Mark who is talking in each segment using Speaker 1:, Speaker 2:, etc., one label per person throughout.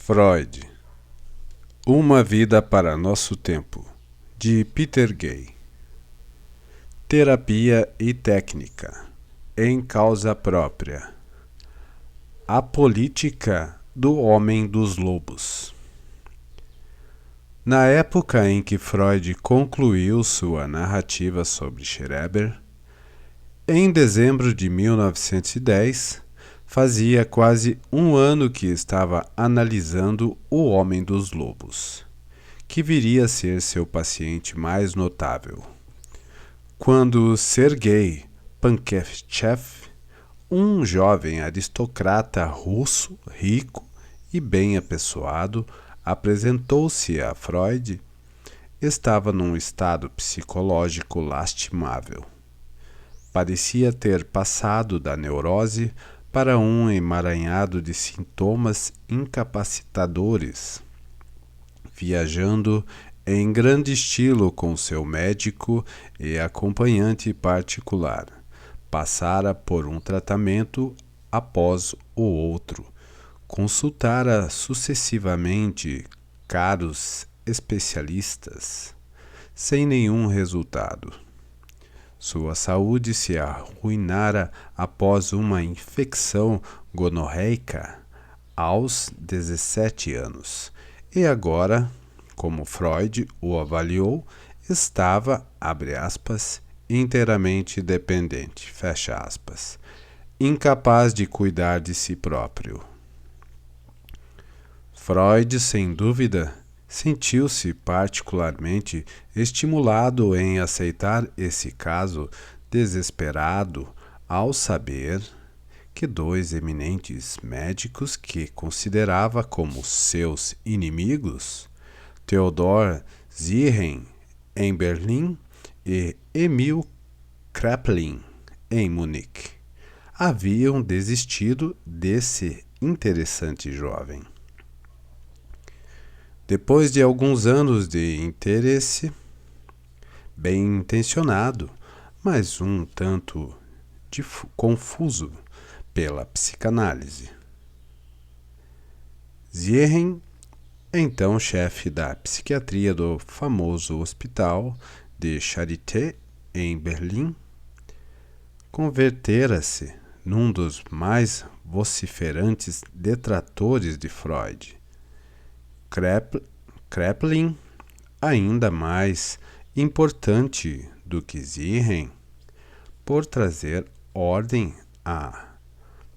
Speaker 1: Freud. Uma vida para nosso tempo, de Peter Gay. Terapia e técnica, em causa própria. A política do homem dos lobos. Na época em que Freud concluiu sua narrativa sobre Schreber, em dezembro de 1910, fazia quase um ano que estava analisando O Homem dos Lobos, que viria a ser seu paciente mais notável, quando Sergei Pankev, um jovem aristocrata russo, rico e bem apessoado, apresentou-se a Freud. Estava num estado psicológico lastimável. Parecia ter passado da neurose para um emaranhado de sintomas incapacitadores, viajando em grande estilo com seu médico e acompanhante particular. Passara por um tratamento após o outro, consultara sucessivamente caros especialistas, sem nenhum resultado. Sua saúde se arruinara após uma infecção gonorreica aos 17 anos, e agora, como Freud o avaliou, estava, abre aspas, inteiramente dependente, fecha aspas, incapaz de cuidar de si próprio. Freud, sem dúvida, sentiu-se particularmente estimulado em aceitar esse caso desesperado ao saber que dois eminentes médicos que considerava como seus inimigos, Theodor Ziehen, em Berlim, e Emil Kraepelin, em Munique, haviam desistido desse interessante jovem. Depois de alguns anos de interesse, bem intencionado, mas um tanto confuso pela psicanálise, Ziehen, então chefe da psiquiatria do famoso Hospital de Charité em Berlim, convertera-se num dos mais vociferantes detratores de Freud. Kraepelin, ainda mais importante do que Ziehen, por trazer ordem à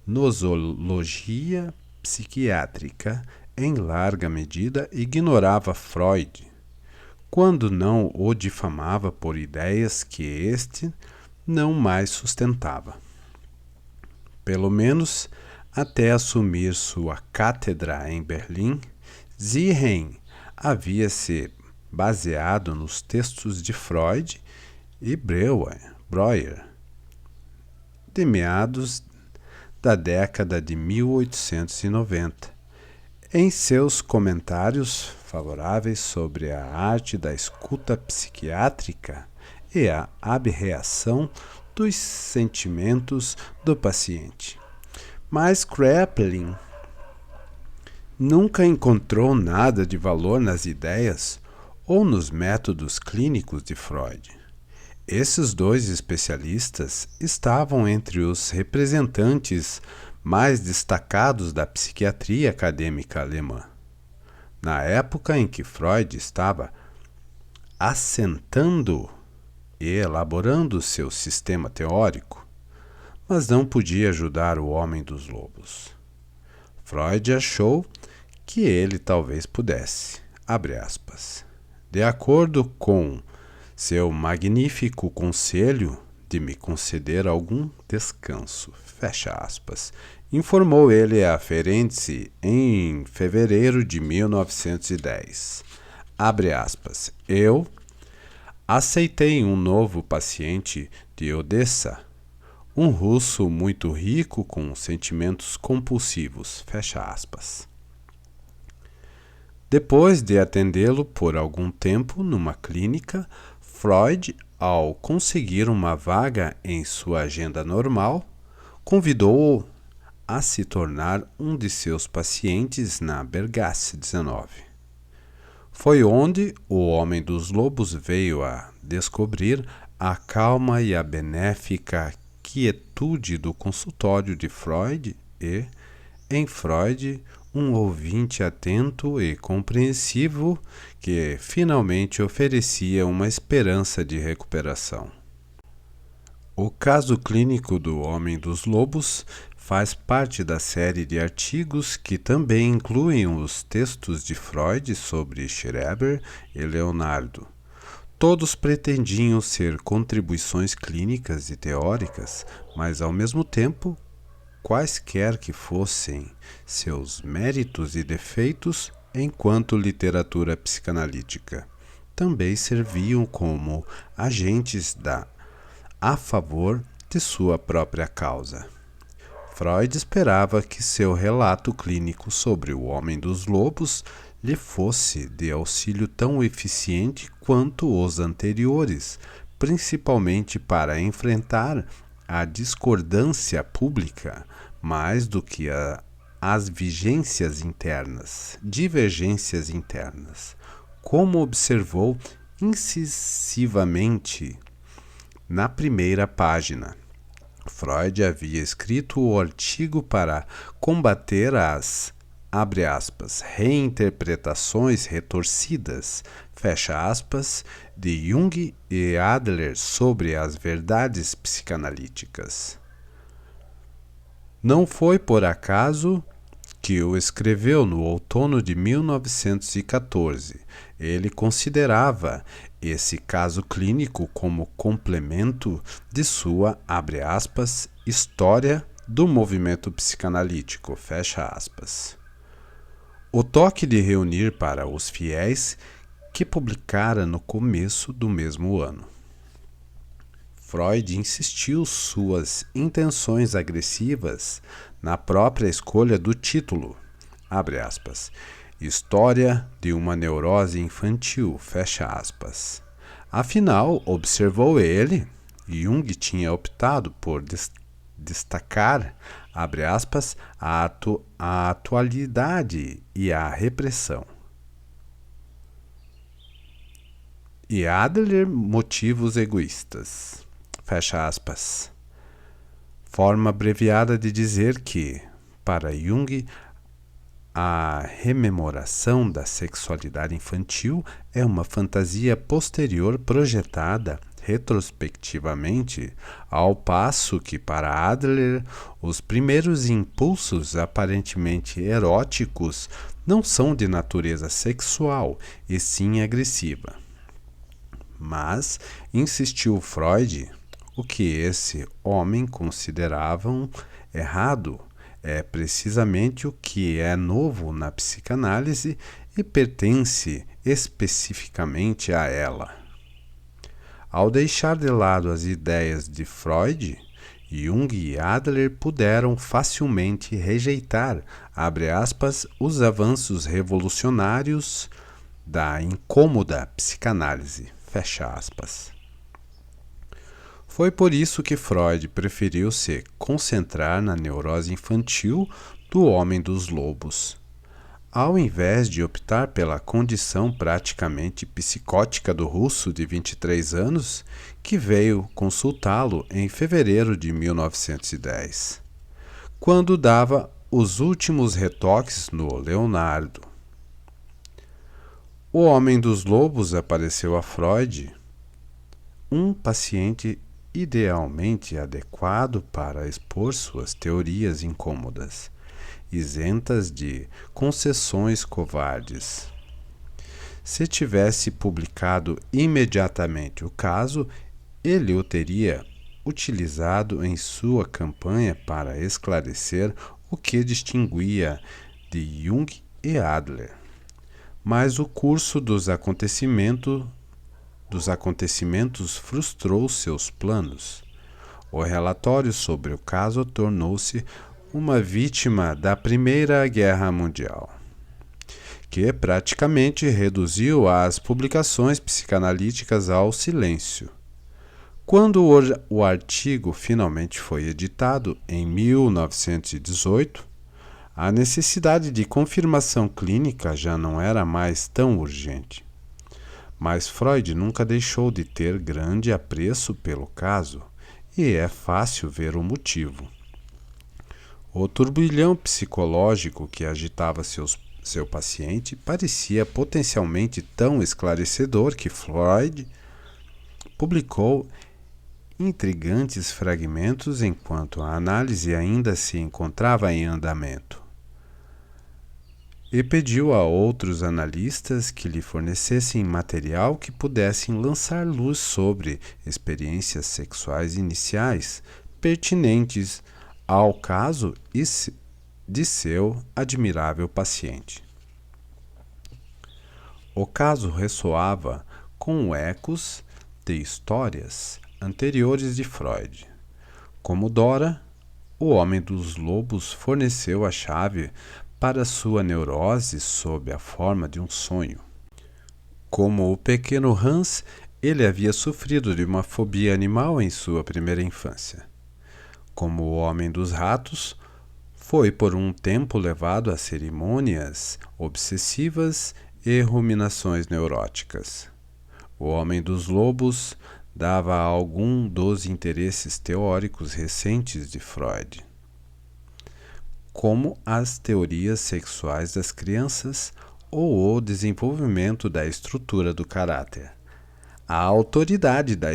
Speaker 1: nosologia psiquiátrica, em larga medida ignorava Freud, quando não o difamava por ideias que este não mais sustentava. Pelo menos até assumir sua cátedra em Berlim, Ziehen havia se baseado nos textos de Freud e Breuer, de meados da década de 1890, em seus comentários favoráveis sobre a arte da escuta psiquiátrica e a abreação dos sentimentos do paciente. Mas Kraepelin nunca encontrou nada de valor nas ideias ou nos métodos clínicos de Freud. Esses dois especialistas estavam entre os representantes mais destacados da psiquiatria acadêmica alemã, na época em que Freud estava assentando e elaborando seu sistema teórico, mas não podia ajudar o homem dos lobos. Freud achou que ele talvez pudesse, abre aspas, de acordo com seu magnífico conselho de me conceder algum descanso, fecha aspas, informou ele a Ferenczi em fevereiro de 1910. Abre aspas, eu aceitei um novo paciente de Odessa, um russo muito rico com sentimentos compulsivos, fecha aspas. Depois de atendê-lo por algum tempo numa clínica, Freud, ao conseguir uma vaga em sua agenda normal, convidou-o a se tornar um de seus pacientes na Bergasse 19. Foi onde o Homem dos Lobos veio a descobrir a calma e a benéfica quietude do consultório de Freud e, em Freud, um ouvinte atento e compreensivo que finalmente oferecia uma esperança de recuperação. O caso clínico do Homem dos Lobos faz parte da série de artigos que também incluem os textos de Freud sobre Schreber e Leonardo. Todos pretendiam ser contribuições clínicas e teóricas, mas ao mesmo tempo, quaisquer que fossem seus méritos e defeitos enquanto literatura psicanalítica, também serviam como agentes a favor de sua própria causa. Freud esperava que seu relato clínico sobre o Homem dos Lobos lhe fosse de auxílio tão eficiente quanto os anteriores, principalmente para enfrentar a discordância pública, mais do que as divergências internas, como observou incisivamente na primeira página. Freud havia escrito o artigo para combater as, abre aspas, reinterpretações retorcidas, fecha aspas, de Jung e Adler sobre as verdades psicanalíticas. Não foi por acaso que o escreveu no outono de 1914. Ele considerava esse caso clínico como complemento de sua, abre aspas, história do movimento psicanalítico, fecha aspas. O toque de reunir para os fiéis que publicara no começo do mesmo ano. Freud insistiu suas intenções agressivas na própria escolha do título, abre aspas, História de uma neurose infantil, fecha aspas. Afinal, observou ele, Jung tinha optado por destacar, abre aspas, a atualidade e a repressão. E Adler, motivos egoístas. Fecha aspas. Forma abreviada de dizer que, para Jung, a rememoração da sexualidade infantil é uma fantasia posterior projetada retrospectivamente, ao passo que, para Adler, os primeiros impulsos aparentemente eróticos não são de natureza sexual, e sim agressiva. Mas, insistiu Freud, o que esse homem consideravam errado é precisamente o que é novo na psicanálise e pertence especificamente a ela. Ao deixar de lado as ideias de Freud, Jung e Adler puderam facilmente rejeitar, abre aspas, os avanços revolucionários da incômoda psicanálise, fecha aspas. Foi por isso que Freud preferiu se concentrar na neurose infantil do Homem dos Lobos, ao invés de optar pela condição praticamente psicótica do russo de 23 anos, que veio consultá-lo em fevereiro de 1910, quando dava os últimos retoques no Leonardo. O Homem dos Lobos apareceu a Freud, um paciente idealmente adequado para expor suas teorias incômodas, isentas de concessões covardes. Se tivesse publicado imediatamente o caso, ele o teria utilizado em sua campanha para esclarecer o que distinguia de Jung e Adler. Mas o curso dos acontecimentos frustrou seus planos. O relatório sobre o caso tornou-se uma vítima da Primeira Guerra Mundial, que praticamente reduziu as publicações psicanalíticas ao silêncio. Quando o artigo finalmente foi editado, em 1918, a necessidade de confirmação clínica já não era mais tão urgente. Mas Freud nunca deixou de ter grande apreço pelo caso, e é fácil ver o motivo. O turbilhão psicológico que agitava seu paciente parecia potencialmente tão esclarecedor que Freud publicou intrigantes fragmentos enquanto a análise ainda se encontrava em andamento, e pediu a outros analistas que lhe fornecessem material que pudessem lançar luz sobre experiências sexuais iniciais pertinentes ao caso de seu admirável paciente. O caso ressoava com ecos de histórias anteriores de Freud. Como Dora, o Homem dos Lobos forneceu a chave para sua neurose sob a forma de um sonho. Como o pequeno Hans, ele havia sofrido de uma fobia animal em sua primeira infância. Como o Homem dos Ratos, foi por um tempo levado a cerimônias obsessivas e ruminações neuróticas. O Homem dos Lobos dava a algum dos interesses teóricos recentes de Freud, como as teorias sexuais das crianças ou o desenvolvimento da estrutura do caráter, a autoridade da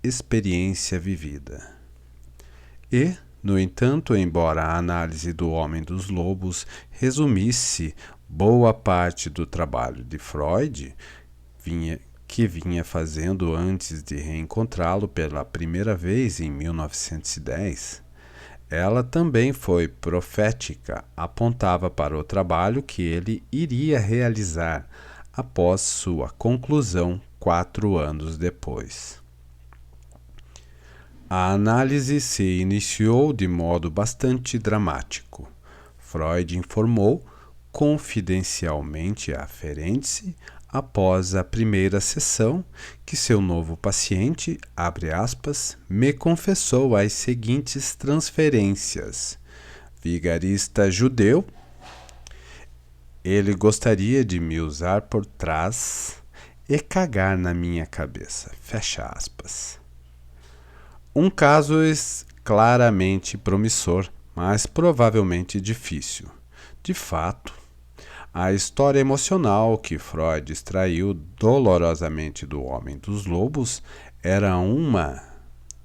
Speaker 1: experiência vivida. E, no entanto, embora a análise do Homem dos Lobos resumisse boa parte do trabalho de Freud, que vinha fazendo antes de reencontrá-lo pela primeira vez em 1910, ela também foi profética, apontava para o trabalho que ele iria realizar após sua conclusão 4 anos depois. A análise se iniciou de modo bastante dramático. Freud informou confidencialmente a Ferenczi, após a primeira sessão, que seu novo paciente, abre aspas, me confessou as seguintes transferências. Vigarista judeu, ele gostaria de me usar por trás e cagar na minha cabeça. Fecha aspas. Um caso claramente promissor, mas provavelmente difícil. De fato, a história emocional que Freud extraiu dolorosamente do Homem dos Lobos era uma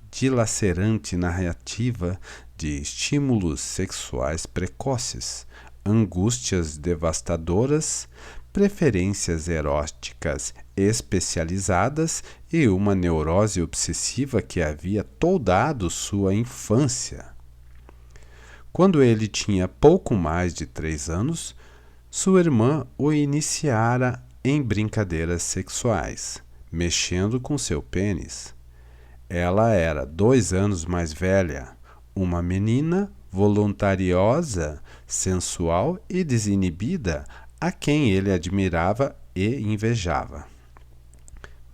Speaker 1: dilacerante narrativa de estímulos sexuais precoces, angústias devastadoras, preferências eróticas especializadas e uma neurose obsessiva que havia toldado sua infância. Quando ele tinha pouco mais de 3 anos, sua irmã o iniciara em brincadeiras sexuais, mexendo com seu pênis. Ela era 2 anos mais velha, uma menina voluntariosa, sensual e desinibida, a quem ele admirava e invejava.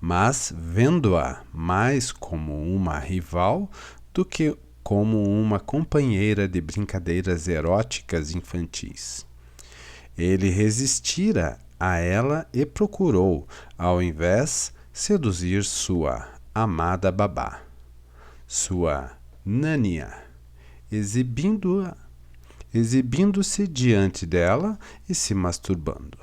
Speaker 1: Mas vendo-a mais como uma rival do que como uma companheira de brincadeiras eróticas infantis. Ele resistira a ela e procurou, ao invés, seduzir sua amada babá, sua Nania, exibindo-se diante dela e se masturbando.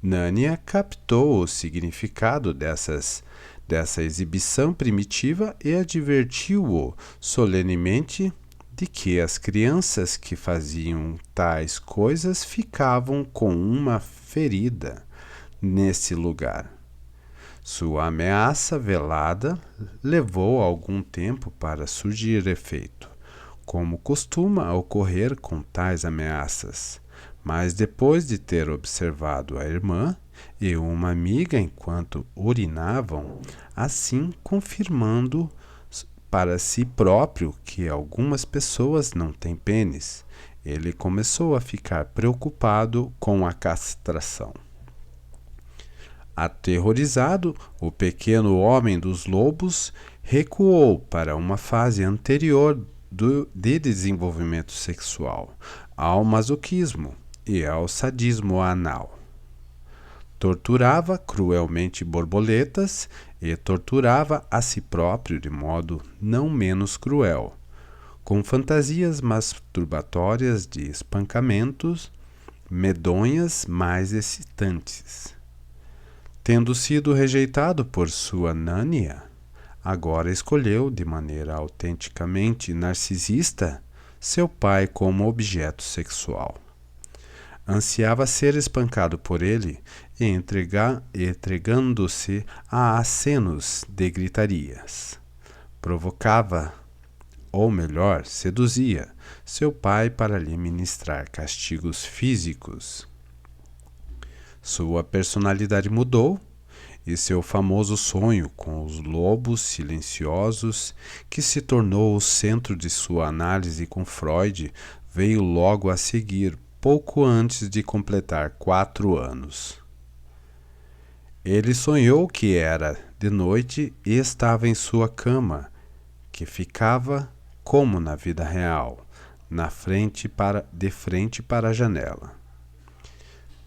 Speaker 1: Nania captou o significado dessa exibição primitiva e advertiu-o solenemente de que as crianças que faziam tais coisas ficavam com uma ferida nesse lugar. Sua ameaça velada levou algum tempo para surgir efeito, como costuma ocorrer com tais ameaças. Mas depois de ter observado a irmã e uma amiga enquanto urinavam, assim confirmando para si próprio que algumas pessoas não têm pênis, ele começou a ficar preocupado com a castração. Aterrorizado, o pequeno homem dos lobos recuou para uma fase anterior de desenvolvimento sexual, ao masoquismo e ao sadismo anal. Torturava cruelmente borboletas e torturava a si próprio de modo não menos cruel, com fantasias masturbatórias de espancamentos medonhas mais excitantes. Tendo sido rejeitado por sua Nania, agora escolheu, de maneira autenticamente narcisista, seu pai como objeto sexual. Ansiava ser espancado por ele e entregando-se a acenos de gritarias. Provocava, ou melhor, seduzia, seu pai para lhe ministrar castigos físicos. Sua personalidade mudou e seu famoso sonho com os lobos silenciosos, que se tornou o centro de sua análise com Freud, veio logo a seguir, pouco antes de completar 4 anos. Ele sonhou que era de noite e estava em sua cama, que ficava, como na vida real, de frente para a janela.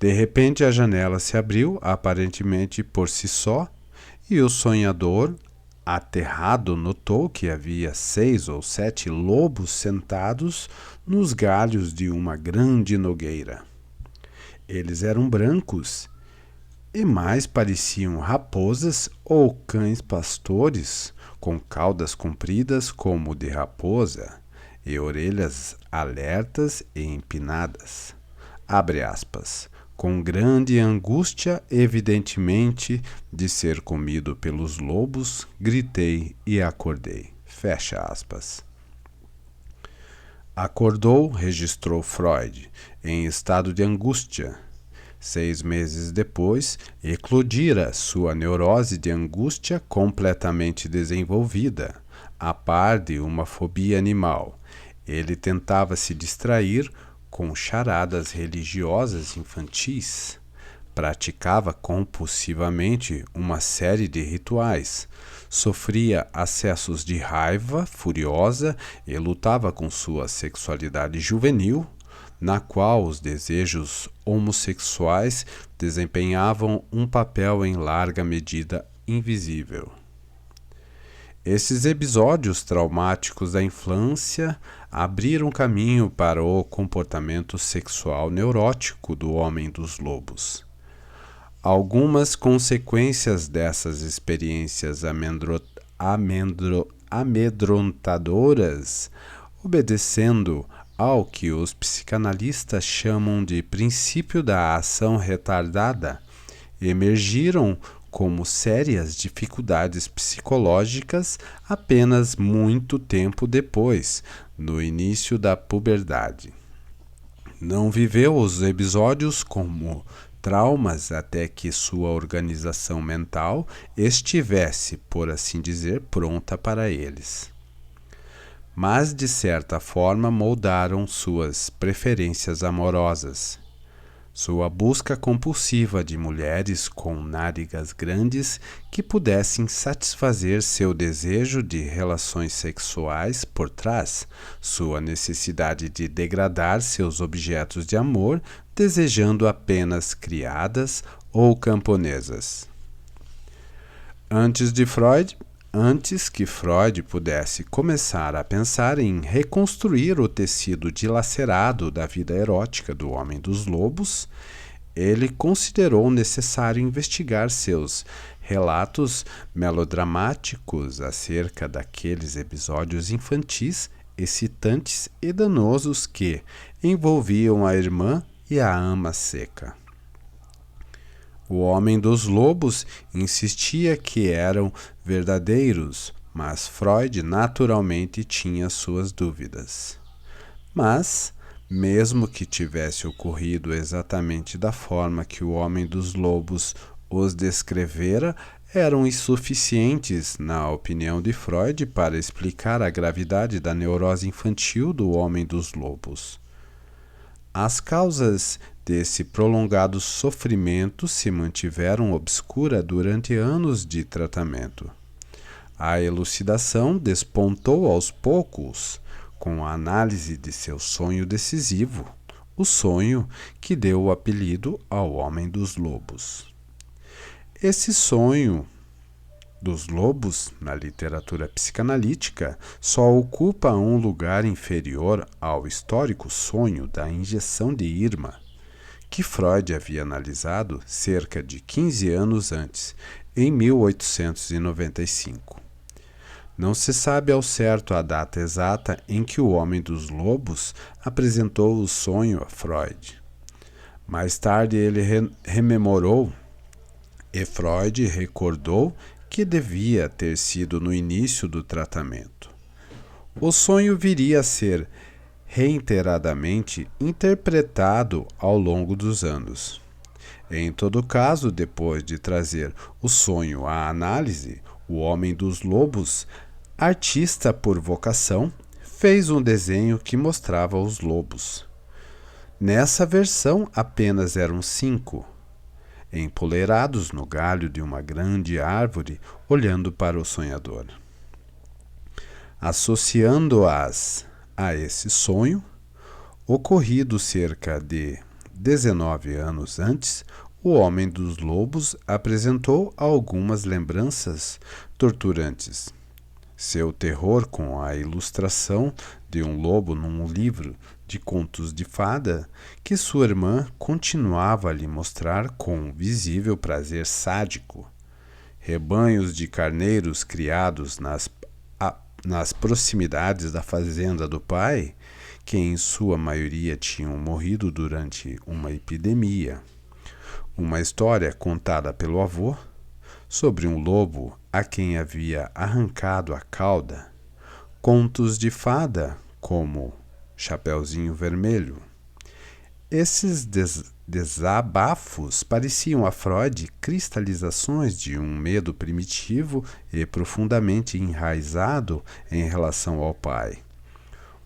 Speaker 1: De repente a janela se abriu, aparentemente por si só, e o sonhador, aterrado, notou que havia 6 ou 7 lobos sentados nos galhos de uma grande nogueira. Eles eram brancos e mais pareciam raposas ou cães pastores, com caudas compridas como de raposa e orelhas alertas e empinadas. Abre aspas. Com grande angústia, evidentemente, de ser comido pelos lobos, gritei e acordei. Fecha aspas. Acordou, registrou Freud, em estado de angústia. 6 meses depois, eclodira sua neurose de angústia completamente desenvolvida, a par de uma fobia animal. Ele tentava se distrair com charadas religiosas infantis. Praticava compulsivamente uma série de rituais. Sofria acessos de raiva furiosa e lutava com sua sexualidade juvenil, na qual os desejos homossexuais desempenhavam um papel em larga medida invisível. Esses episódios traumáticos da infância abriram caminho para o comportamento sexual neurótico do homem dos lobos. Algumas consequências dessas experiências amedrontadoras, obedecendo ao que os psicanalistas chamam de princípio da ação retardada, emergiram como sérias dificuldades psicológicas apenas muito tempo depois, no início da puberdade. Não viveu os episódios como traumas até que sua organização mental estivesse, por assim dizer, pronta para eles. Mas, de certa forma, moldaram suas preferências amorosas. Sua busca compulsiva de mulheres com nádegas grandes que pudessem satisfazer seu desejo de relações sexuais por trás, sua necessidade de degradar seus objetos de amor, desejando apenas criadas ou camponesas. Antes que Freud pudesse começar a pensar em reconstruir o tecido dilacerado da vida erótica do homem dos lobos, ele considerou necessário investigar seus relatos melodramáticos acerca daqueles episódios infantis, excitantes e danosos que envolviam a irmã e a ama seca. O homem dos lobos insistia que eram verdadeiros, mas Freud naturalmente tinha suas dúvidas. Mas, mesmo que tivesse ocorrido exatamente da forma que o homem dos lobos os descrevera, eram insuficientes, na opinião de Freud, para explicar a gravidade da neurose infantil do homem dos lobos. As causas desse prolongado sofrimento se mantiveram obscura durante anos de tratamento. A elucidação despontou aos poucos com a análise de seu sonho decisivo, o sonho que deu o apelido ao Homem dos Lobos. Esse sonho dos lobos, na literatura psicanalítica, só ocupa um lugar inferior ao histórico sonho da injeção de Irma, que Freud havia analisado cerca de 15 anos antes, em 1895. Não se sabe ao certo a data exata em que o Homem dos Lobos apresentou o sonho a Freud. Mais tarde ele rememorou e Freud recordou que devia ter sido no início do tratamento. O sonho viria a ser reiteradamente interpretado ao longo dos anos. Em todo caso, depois de trazer o sonho à análise, o Homem dos Lobos, artista por vocação, fez um desenho que mostrava os lobos. Nessa versão, apenas eram 5, empoleirados no galho de uma grande árvore, olhando para o sonhador. Associando-as a esse sonho, ocorrido cerca de 19 anos antes, o Homem dos Lobos apresentou algumas lembranças torturantes. Seu terror com a ilustração de um lobo num livro de contos de fada que sua irmã continuava a lhe mostrar com visível prazer sádico. Rebanhos de carneiros criados nas proximidades da fazenda do pai, que em sua maioria tinham morrido durante uma epidemia. Uma história contada pelo avô sobre um lobo a quem havia arrancado a cauda. Contos de fada como Chapeuzinho Vermelho. Esses desabafos pareciam a Freud cristalizações de um medo primitivo e profundamente enraizado em relação ao pai.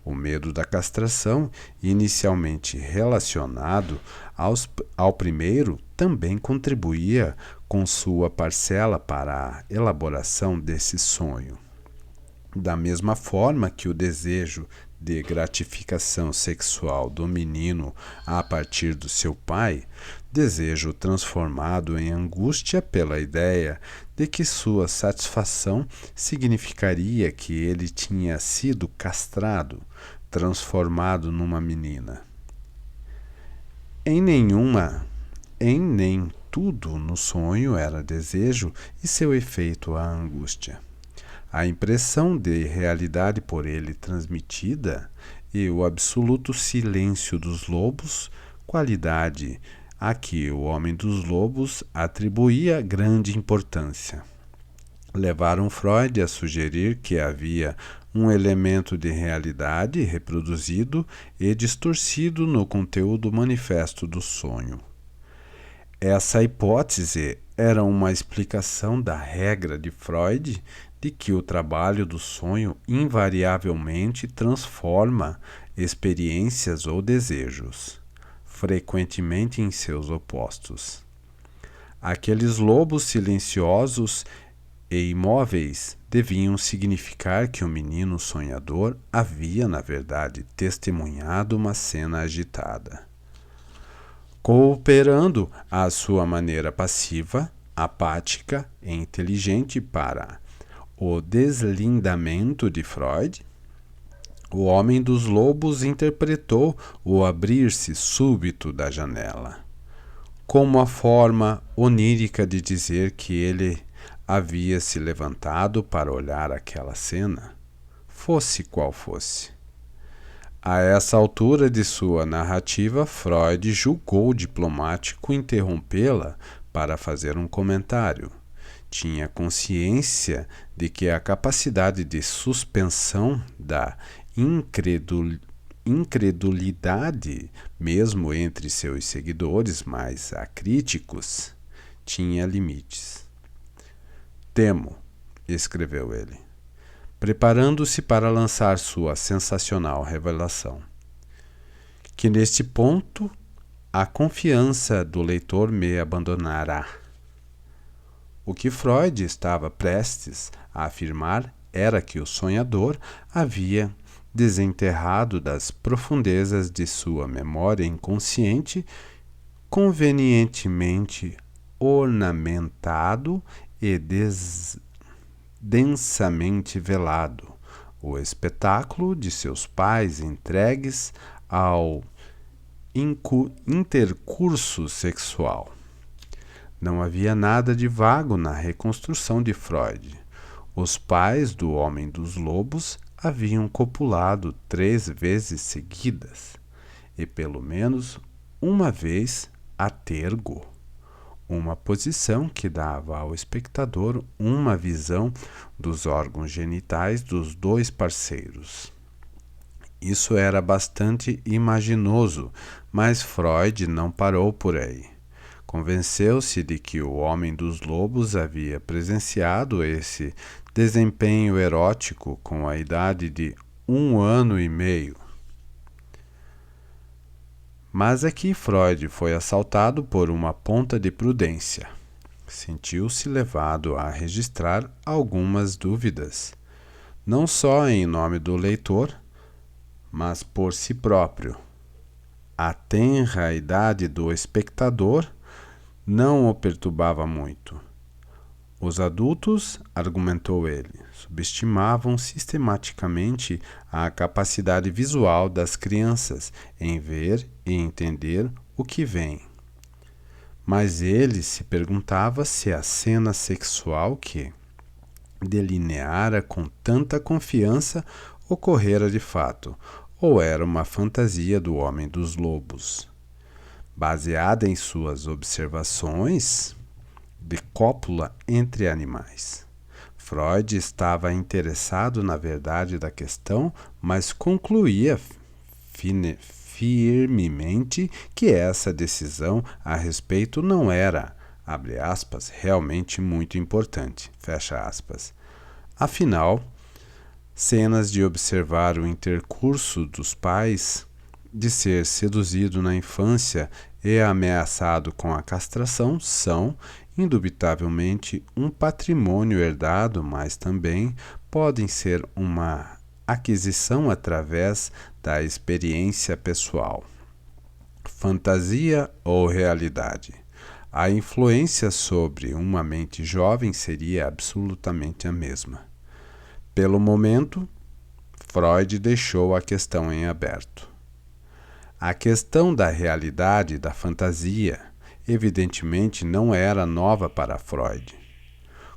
Speaker 1: O medo da castração, inicialmente relacionado ao primeiro, também contribuía com sua parcela para a elaboração desse sonho. Da mesma forma que o desejo de gratificação sexual do menino a partir do seu pai, desejo transformado em angústia pela ideia de que sua satisfação significaria que ele tinha sido castrado, transformado numa menina. Em nem tudo no sonho era desejo e seu efeito a angústia. A impressão de realidade por ele transmitida e o absoluto silêncio dos lobos, qualidade a que o Homem dos Lobos atribuía grande importância, levaram Freud a sugerir que havia um elemento de realidade reproduzido e distorcido no conteúdo manifesto do sonho. Essa hipótese era uma explicação da regra de Freud de que o trabalho do sonho invariavelmente transforma experiências ou desejos, frequentemente em seus opostos. Aqueles lobos silenciosos e imóveis deviam significar que o menino sonhador havia, na verdade, testemunhado uma cena agitada. Cooperando à sua maneira passiva, apática e inteligente para o deslindamento de Freud, o Homem dos Lobos interpretou o abrir-se súbito da janela como a forma onírica de dizer que ele havia se levantado para olhar aquela cena, fosse qual fosse. A essa altura de sua narrativa, Freud julgou diplomático interrompê-la para fazer um comentário. Tinha consciência de que a capacidade de suspensão da incredulidade, mesmo entre seus seguidores mais acríticos, tinha limites. Temo, escreveu ele, preparando-se para lançar sua sensacional revelação, que neste ponto a confiança do leitor me abandonará. O que Freud estava prestes a afirmar era que o sonhador havia desenterrado das profundezas de sua memória inconsciente, convenientemente ornamentado e densamente velado, o espetáculo de seus pais entregues ao intercurso sexual. Não havia nada de vago na reconstrução de Freud. Os pais do homem dos lobos haviam copulado 3 vezes seguidas, e pelo menos uma vez a tergo, uma posição que dava ao espectador uma visão dos órgãos genitais dos 2 parceiros. Isso era bastante imaginoso, mas Freud não parou por aí. Convenceu-se de que o homem dos lobos havia presenciado esse desempenho erótico com a idade de 1 ano e meio. Mas aqui Freud foi assaltado por uma ponta de prudência. Sentiu-se levado a registrar algumas dúvidas, não só em nome do leitor, mas por si próprio. A tenra idade do espectador não o perturbava muito. Os adultos, argumentou ele, subestimavam sistematicamente a capacidade visual das crianças em ver e entender o que vem. Mas ele se perguntava se a cena sexual que delineara com tanta confiança ocorrera de fato, ou era uma fantasia do homem dos lobos. Baseada em suas observações de cópula entre animais. Freud estava interessado na verdade da questão, mas concluía firmemente que essa decisão a respeito não era, abre aspas, realmente muito importante, fecha aspas. Afinal, cenas de observar o intercurso dos pais, de ser seduzido na infância e ameaçado com a castração são, indubitavelmente, um patrimônio herdado, mas também podem ser uma aquisição através da experiência pessoal. Fantasia ou realidade? A influência sobre uma mente jovem seria absolutamente a mesma. Pelo momento, Freud deixou a questão em aberto. A questão da realidade e da fantasia, evidentemente, não era nova para Freud.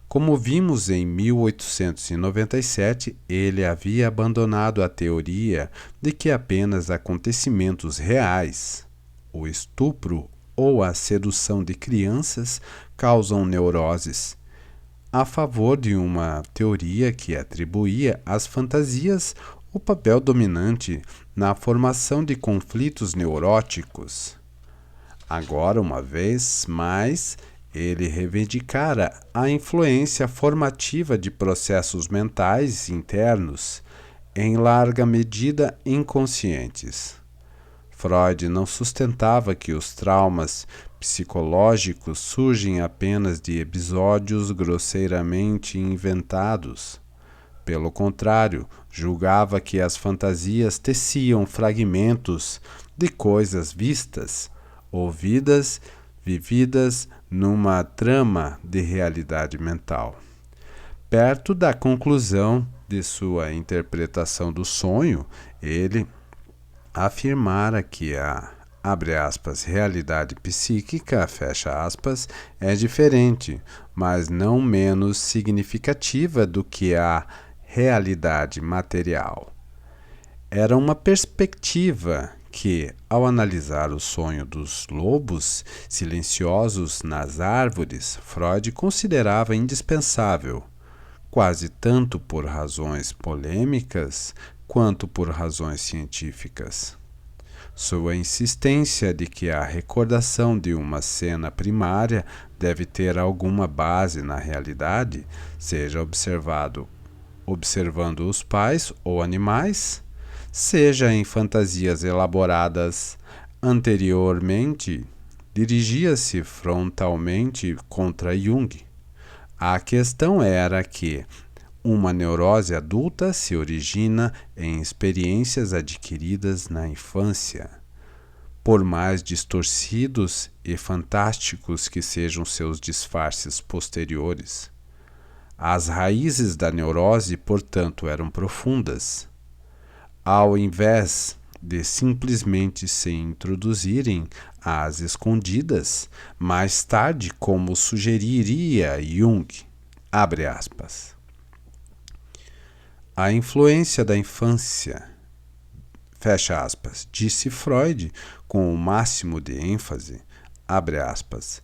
Speaker 1: Como vimos em 1897, ele havia abandonado a teoria de que apenas acontecimentos reais, o estupro ou a sedução de crianças, causam neuroses, a favor de uma teoria que atribuía às fantasias o papel dominante na formação de conflitos neuróticos. Agora, uma vez mais, ele reivindicara a influência formativa de processos mentais internos, em larga medida inconscientes. Freud não sustentava que os traumas psicológicos surgem apenas de episódios grosseiramente inventados. Pelo contrário, julgava que as fantasias teciam fragmentos de coisas vistas, ouvidas, vividas numa trama de realidade mental. Perto da conclusão de sua interpretação do sonho, ele afirmara que a, abre aspas, realidade psíquica, fecha aspas, é diferente, mas não menos significativa do que a realidade material. Era uma perspectiva que, ao analisar o sonho dos lobos silenciosos nas árvores, Freud considerava indispensável, quase tanto por razões polêmicas quanto por razões científicas. Sua insistência de que a recordação de uma cena primária deve ter alguma base na realidade, seja observando os pais ou animais, seja em fantasias elaboradas Anteriormente, dirigia-se frontalmente contra Jung. A questão era que uma neurose adulta se origina em experiências adquiridas na infância. Por mais distorcidos e fantásticos que sejam seus disfarces posteriores, as raízes da neurose, portanto, eram profundas. Ao invés de simplesmente se introduzirem às escondidas, mais tarde, como sugeriria Jung, abre aspas, a influência da infância, fecha aspas, disse Freud com o máximo de ênfase, abre aspas,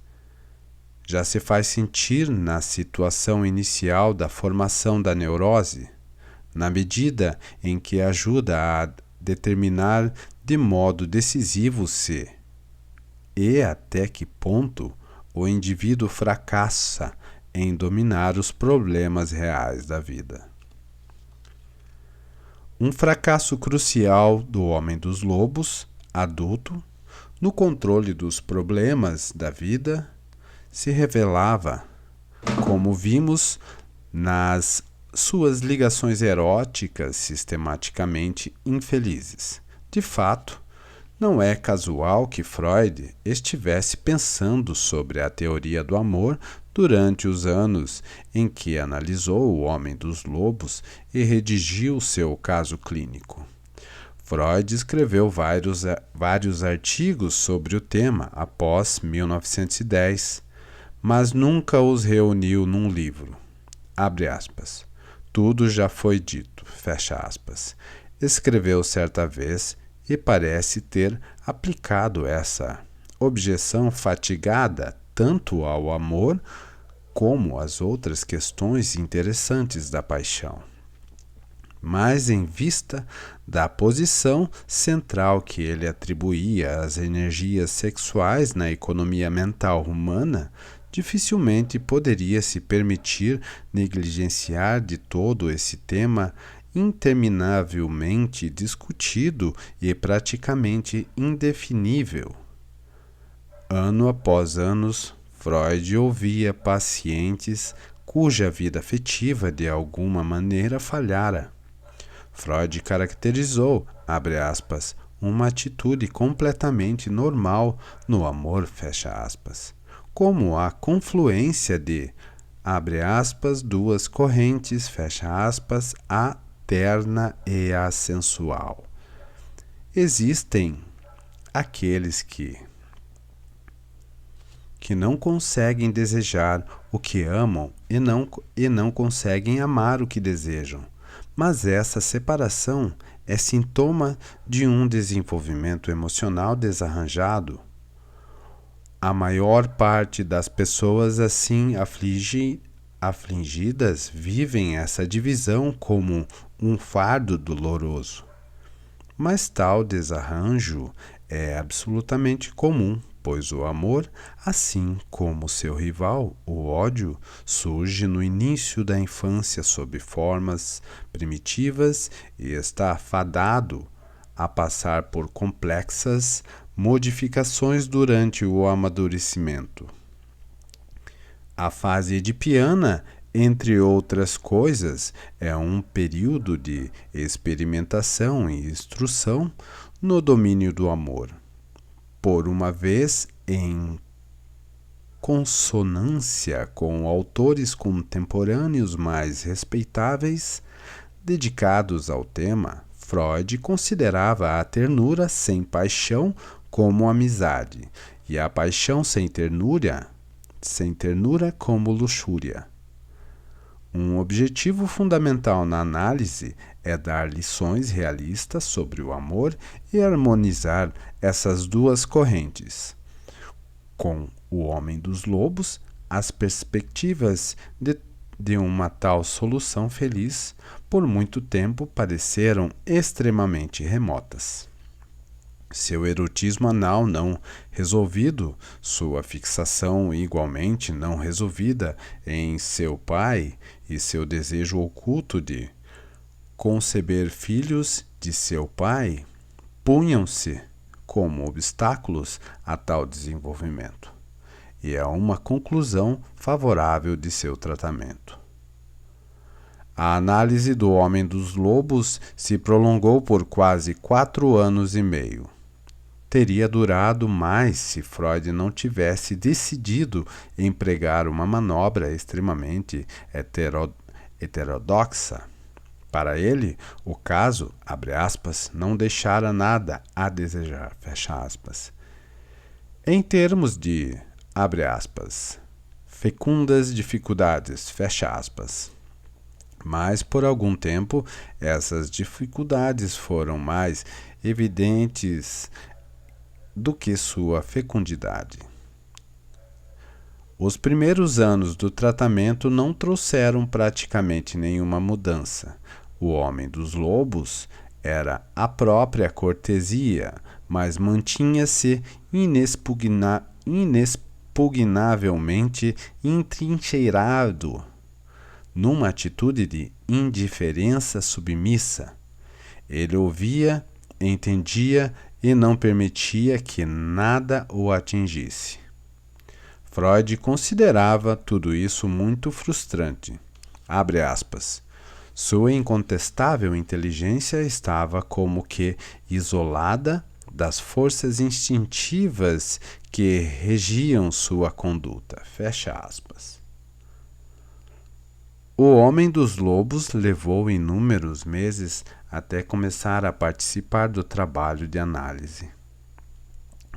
Speaker 1: já se faz sentir na situação inicial da formação da neurose, na medida em que ajuda a determinar de modo decisivo se e até que ponto o indivíduo fracassa em dominar os problemas reais da vida. Um fracasso crucial do homem dos lobos, adulto, no controle dos problemas da vida, se revelava, como vimos, nas suas ligações eróticas sistematicamente infelizes. De fato, não é casual que Freud estivesse pensando sobre a teoria do amor durante os anos em que analisou o Homem dos Lobos e redigiu seu caso clínico. Freud escreveu vários artigos sobre o tema após 1910, mas nunca os reuniu num livro. Abre aspas. Tudo já foi dito, fecha aspas. Escreveu certa vez e parece ter aplicado essa objeção fatigada tanto ao amor como às outras questões interessantes da paixão. Mas em vista da posição central que ele atribuía às energias sexuais na economia mental humana, dificilmente poderia se permitir negligenciar de todo esse tema interminavelmente discutido e praticamente indefinível. Ano após ano, Freud ouvia pacientes cuja vida afetiva de alguma maneira falhara. Freud caracterizou, abre aspas, uma atitude completamente normal no amor, fecha aspas, como a confluência de, abre aspas, duas correntes, fecha aspas, a terna e a sensual. Existem aqueles que não conseguem desejar o que amam e não conseguem amar o que desejam. Mas essa separação é sintoma de um desenvolvimento emocional desarranjado. A maior parte das pessoas assim afligidas vivem essa divisão como um fardo doloroso. Mas tal desarranjo é absolutamente comum, pois o amor, assim como seu rival, o ódio, surge no início da infância sob formas primitivas e está fadado a passar por complexas modificações durante o amadurecimento. A fase edipiana, entre outras coisas, é um período de experimentação e instrução no domínio do amor. Por uma vez, em consonância com autores contemporâneos mais respeitáveis, dedicados ao tema, Freud considerava a ternura sem paixão como amizade e a paixão sem ternura como luxúria. Um objetivo fundamental na análise é dar lições realistas sobre o amor e harmonizar essas duas correntes. Com o Homem dos Lobos, as perspectivas de uma tal solução feliz por muito tempo pareceram extremamente remotas. Seu erotismo anal não resolvido, sua fixação igualmente não resolvida em seu pai e seu desejo oculto de conceber filhos de seu pai punham-se como obstáculos a tal desenvolvimento, e é uma conclusão favorável de seu tratamento. A análise do Homem dos Lobos se prolongou por quase 4 anos e meio. Teria durado mais se Freud não tivesse decidido empregar uma manobra extremamente heterodoxa. Para ele, o caso, abre aspas, não deixara nada a desejar, fecha aspas. Em termos de, abre aspas, fecundas dificuldades, fecha aspas. Mas por algum tempo, essas dificuldades foram mais evidentes do que sua fecundidade. Os primeiros anos do tratamento não trouxeram praticamente nenhuma mudança. O Homem dos Lobos era a própria cortesia, mas mantinha-se inexpugnavelmente entrincheirado numa atitude de indiferença submissa. Ele ouvia, entendia e não permitia que nada o atingisse. Freud considerava tudo isso muito frustrante. Abre aspas. Sua incontestável inteligência estava como que isolada das forças instintivas que regiam sua conduta. Fecha aspas. O Homem dos Lobos levou inúmeros meses até começar a participar do trabalho de análise.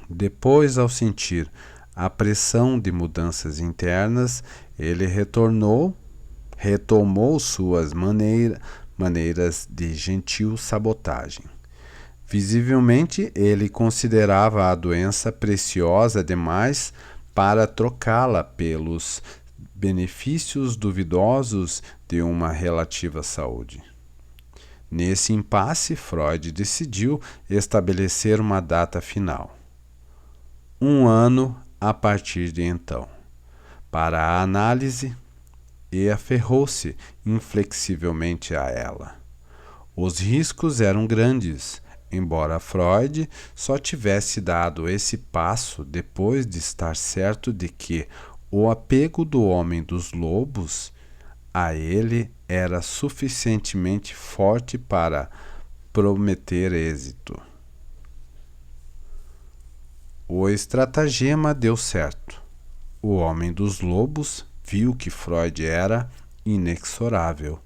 Speaker 1: Depois, ao sentir a pressão de mudanças internas, ele retomou suas maneiras de gentil sabotagem. Visivelmente, ele considerava a doença preciosa demais para trocá-la pelos benefícios duvidosos de uma relativa saúde. Nesse impasse, Freud decidiu estabelecer uma data final. 1 ano a partir de então, para a análise, e aferrou-se inflexivelmente a ela. Os riscos eram grandes, embora Freud só tivesse dado esse passo depois de estar certo de que o apego do Homem dos Lobos a ele era suficientemente forte para prometer êxito. O estratagema deu certo. O Homem dos Lobos viu que Freud era inexorável,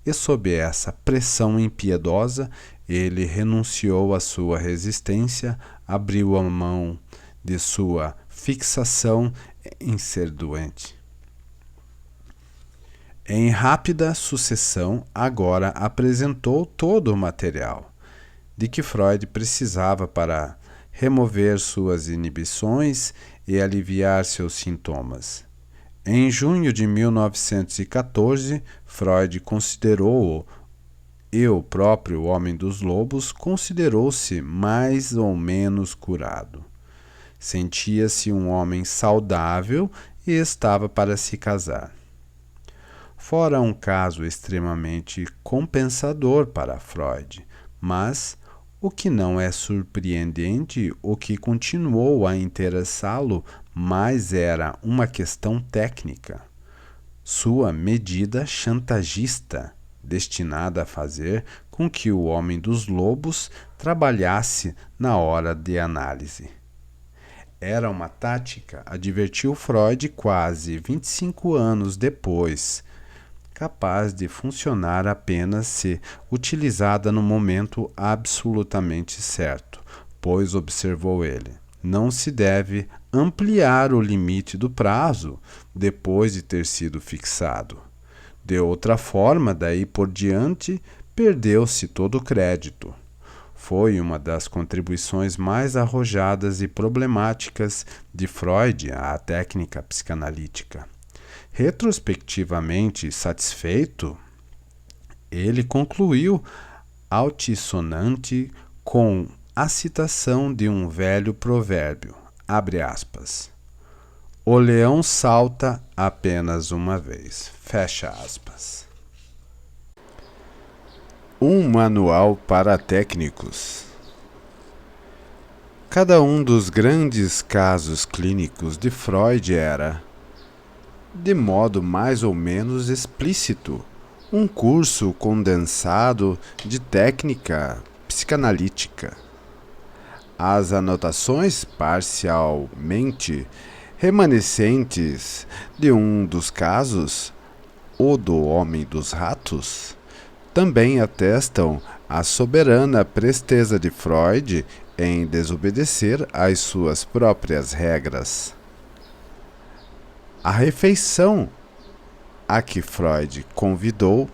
Speaker 1: e sob essa pressão impiedosa, ele renunciou à sua resistência, abriu a mão de sua fixação em ser doente. Em rápida sucessão, agora apresentou todo o material de que Freud precisava para remover suas inibições e aliviar seus sintomas. Em junho de 1914, Freud considerou-o, e o próprio Homem dos Lobos considerou-se mais ou menos curado. Sentia-se um homem saudável e estava para se casar. Fora um caso extremamente compensador para Freud, mas o que não é surpreendente, o que continuou a interessá-lo mais era uma questão técnica. Sua medida chantagista, destinada a fazer com que o Homem dos Lobos trabalhasse na hora de análise. Era uma tática, advertiu Freud quase 25 anos depois, capaz de funcionar apenas se utilizada no momento absolutamente certo, pois, observou ele, não se deve ampliar o limite do prazo depois de ter sido fixado. De outra forma, daí por diante, perdeu-se todo o crédito. Foi uma das contribuições mais arrojadas e problemáticas de Freud à técnica psicanalítica. Retrospectivamente satisfeito, ele concluiu altissonante com a citação de um velho provérbio, abre aspas, o leão salta apenas uma vez, fecha aspas. Um manual para técnicos. Cada um dos grandes casos clínicos de Freud era, de modo mais ou menos explícito, um curso condensado de técnica psicanalítica. As anotações parcialmente remanescentes de um dos casos, o do homem dos ratos, também atestam a soberana presteza de Freud em desobedecer às suas próprias regras. A refeição a que Freud convidou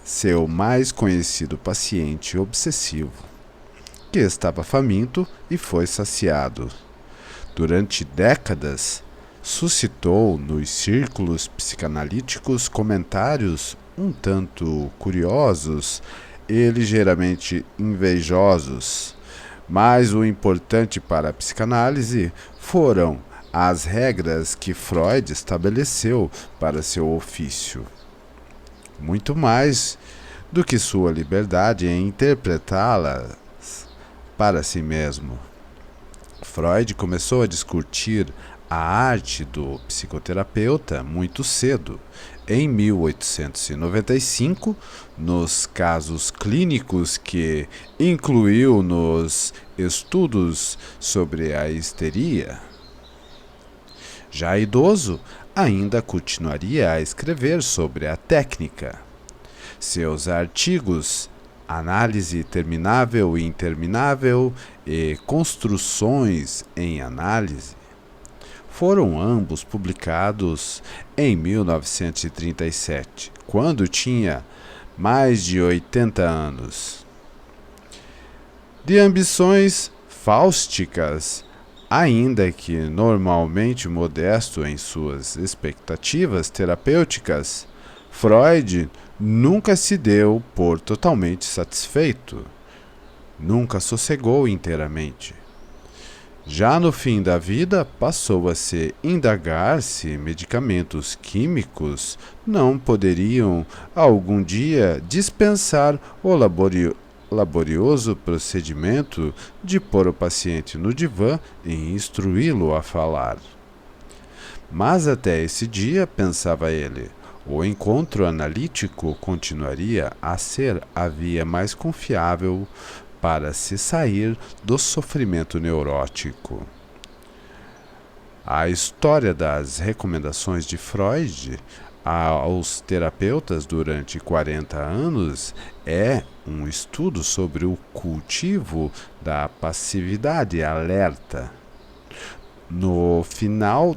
Speaker 1: seu mais conhecido paciente obsessivo, que estava faminto e foi saciado. Durante décadas, suscitou nos círculos psicanalíticos comentários um tanto curiosos e ligeiramente invejosos, mas o importante para a psicanálise foram as regras que Freud estabeleceu para seu ofício, muito mais do que sua liberdade em interpretá-las para si mesmo. Freud começou a discutir a arte do psicoterapeuta muito cedo, em 1895, nos casos clínicos que incluiu nos estudos sobre a histeria. Já idoso, ainda continuaria a escrever sobre a técnica. Seus artigos Análise Terminável e Interminável e Construções em Análise foram ambos publicados em 1937, quando tinha mais de 80 anos. De ambições fáusticas, ainda que normalmente modesto em suas expectativas terapêuticas, Freud nunca se deu por totalmente satisfeito, nunca sossegou inteiramente. Já no fim da vida, passou a se indagar se medicamentos químicos não poderiam algum dia dispensar o laborioso procedimento de pôr o paciente no divã e instruí-lo a falar. Mas até esse dia, pensava ele, o encontro analítico continuaria a ser a via mais confiável para se sair do sofrimento neurótico. A história das recomendações de Freud aos terapeutas durante 40 anos é um estudo sobre o cultivo da passividade alerta. No final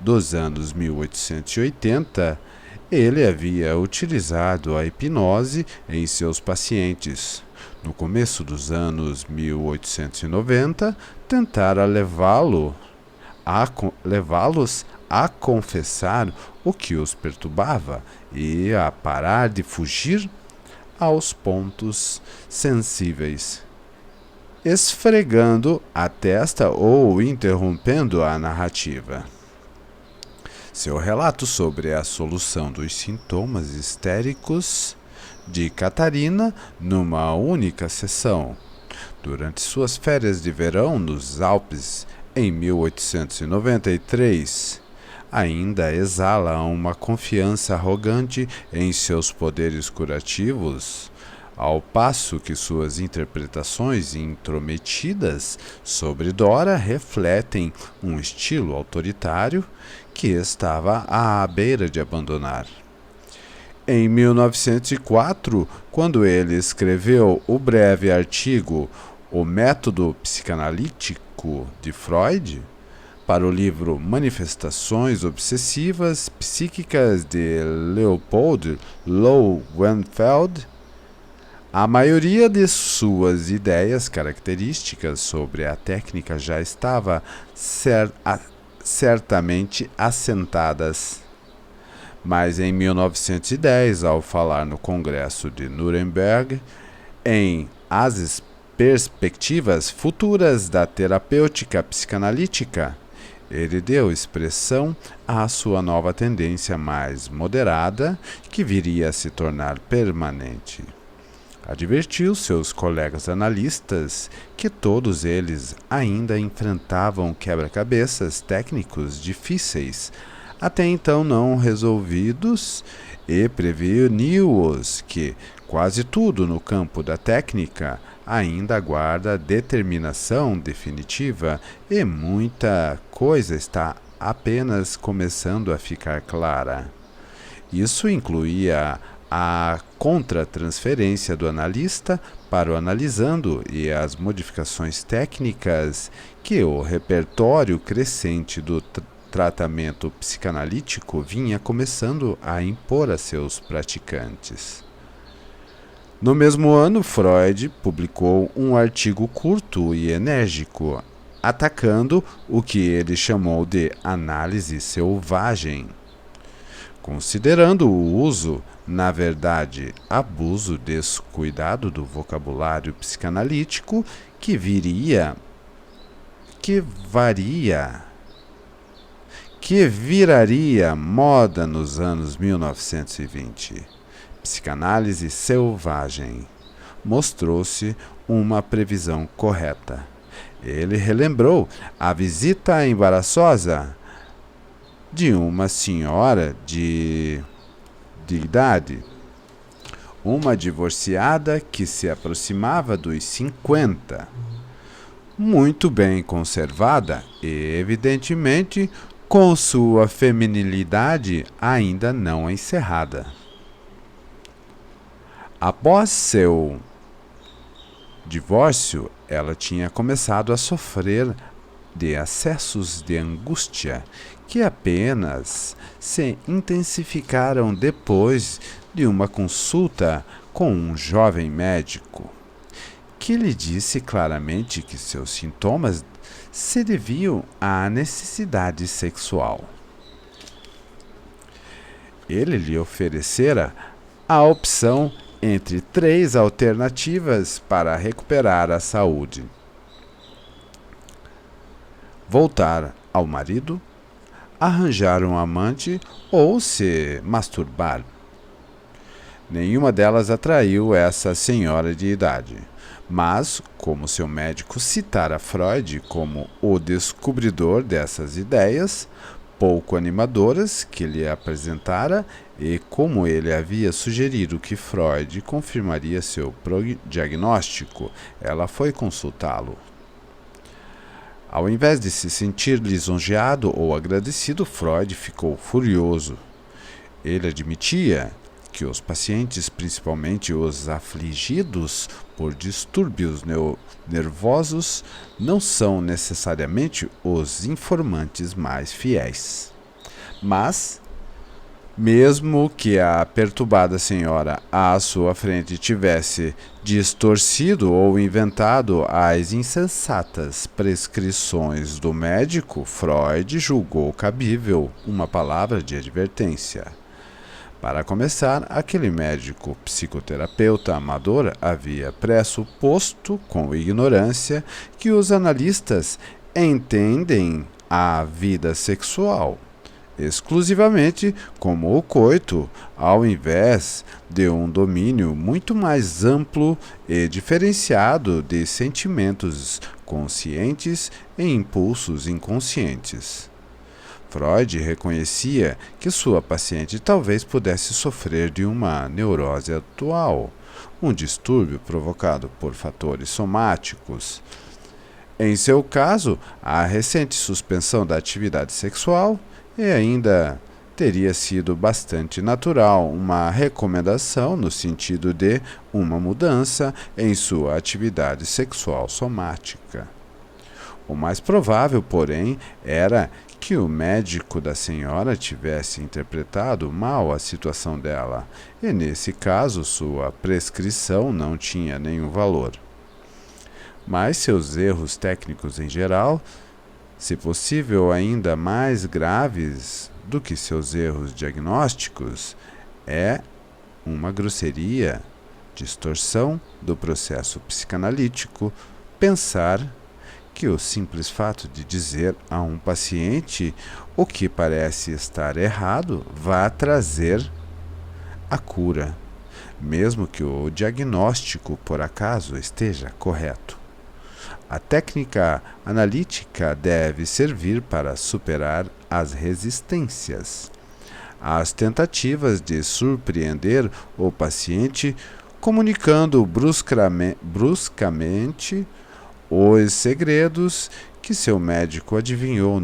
Speaker 1: dos anos 1880, ele havia utilizado a hipnose em seus pacientes. No começo dos anos 1890, tentara levá-los a confessar o que os perturbava e a parar de fugir aos pontos sensíveis, esfregando a testa ou interrompendo a narrativa. Seu relato sobre a solução dos sintomas histéricos de Catarina numa única sessão, durante suas férias de verão nos Alpes em 1893, ainda exala uma confiança arrogante em seus poderes curativos, ao passo que suas interpretações intrometidas sobre Dora refletem um estilo autoritário que estava à beira de abandonar. Em 1904, quando ele escreveu o breve artigo O Método Psicanalítico de Freud, para o livro Manifestações Obsessivas Psíquicas de Leopold Lowenfeld, a maioria de suas ideias características sobre a técnica já estava certamente assentadas. Mas em 1910, ao falar no Congresso de Nuremberg, em As Perspectivas Futuras da Terapêutica Psicanalítica, ele deu expressão à sua nova tendência mais moderada, que viria a se tornar permanente. Advertiu seus colegas analistas que todos eles ainda enfrentavam quebra-cabeças técnicos difíceis, até então não resolvidos, e preveniu-os que quase tudo no campo da técnica ainda aguarda determinação definitiva e muita coisa está apenas começando a ficar clara. Isso incluía a contratransferência do analista para o analisando e as modificações técnicas que o repertório crescente do tratamento psicanalítico vinha começando a impor a seus praticantes. No mesmo ano, Freud publicou um artigo curto e enérgico, atacando o que ele chamou de análise selvagem, considerando o uso, na verdade, abuso descuidado do vocabulário psicanalítico que viraria moda nos anos 1920. Psicanálise selvagem mostrou-se uma previsão correta. Ele relembrou a visita embaraçosa de uma senhora de idade, uma divorciada que se aproximava dos 50, muito bem conservada e, evidentemente, com sua feminilidade ainda não encerrada. Após seu divórcio, ela tinha começado a sofrer de acessos de angústia que apenas se intensificaram depois de uma consulta com um jovem médico, que lhe disse claramente que seus sintomas se deviam à necessidade sexual. Ele lhe oferecera a opção entre 3 alternativas para recuperar a saúde: voltar ao marido, arranjar um amante ou se masturbar. Nenhuma delas atraiu essa senhora de idade, mas, como seu médico citara Freud como o descobridor dessas ideias pouco animadoras que lhe apresentara, e como ele havia sugerido que Freud confirmaria seu diagnóstico, ela foi consultá-lo. Ao invés de se sentir lisonjeado ou agradecido, Freud ficou furioso. Ele admitia que os pacientes, principalmente os afligidos por distúrbios nervosos, não são necessariamente os informantes mais fiéis. Mas, mesmo que a perturbada senhora à sua frente tivesse distorcido ou inventado as insensatas prescrições do médico, Freud julgou cabível uma palavra de advertência. Para começar, aquele médico psicoterapeuta amador havia pressuposto com ignorância que os analistas entendem a vida sexual exclusivamente como o coito, ao invés de um domínio muito mais amplo e diferenciado de sentimentos conscientes e impulsos inconscientes. Freud reconhecia que sua paciente talvez pudesse sofrer de uma neurose atual, um distúrbio provocado por fatores somáticos. Em seu caso, a recente suspensão da atividade sexual e ainda teria sido bastante natural uma recomendação no sentido de uma mudança em sua atividade sexual somática. O mais provável, porém, era que o médico da senhora tivesse interpretado mal a situação dela, e nesse caso sua prescrição não tinha nenhum valor. Mas seus erros técnicos em geral, se possível ainda mais graves do que seus erros diagnósticos, é uma grosseria, distorção do processo psicanalítico, pensar que o simples fato de dizer a um paciente o que parece estar errado vá trazer a cura. mesmo que o diagnóstico por acaso esteja correto. A técnica analítica deve servir para superar as resistências, as tentativas de surpreender o paciente, comunicando bruscamente os segredos que seu médico adivinhou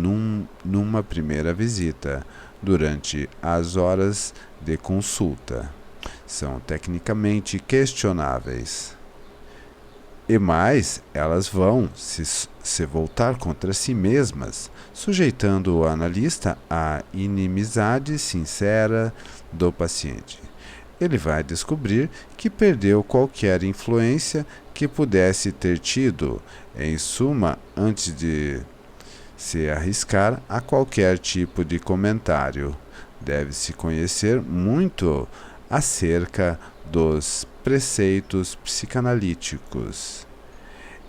Speaker 1: numa primeira visita, durante as horas de consulta. São tecnicamente questionáveis. E mais, elas vão se voltar contra si mesmas, sujeitando o analista à inimizade sincera do paciente. Ele vai descobrir que perdeu qualquer influência que pudesse ter tido, em suma, antes de se arriscar a qualquer tipo de comentário. Deve-se conhecer muito acerca dos preceitos psicanalíticos.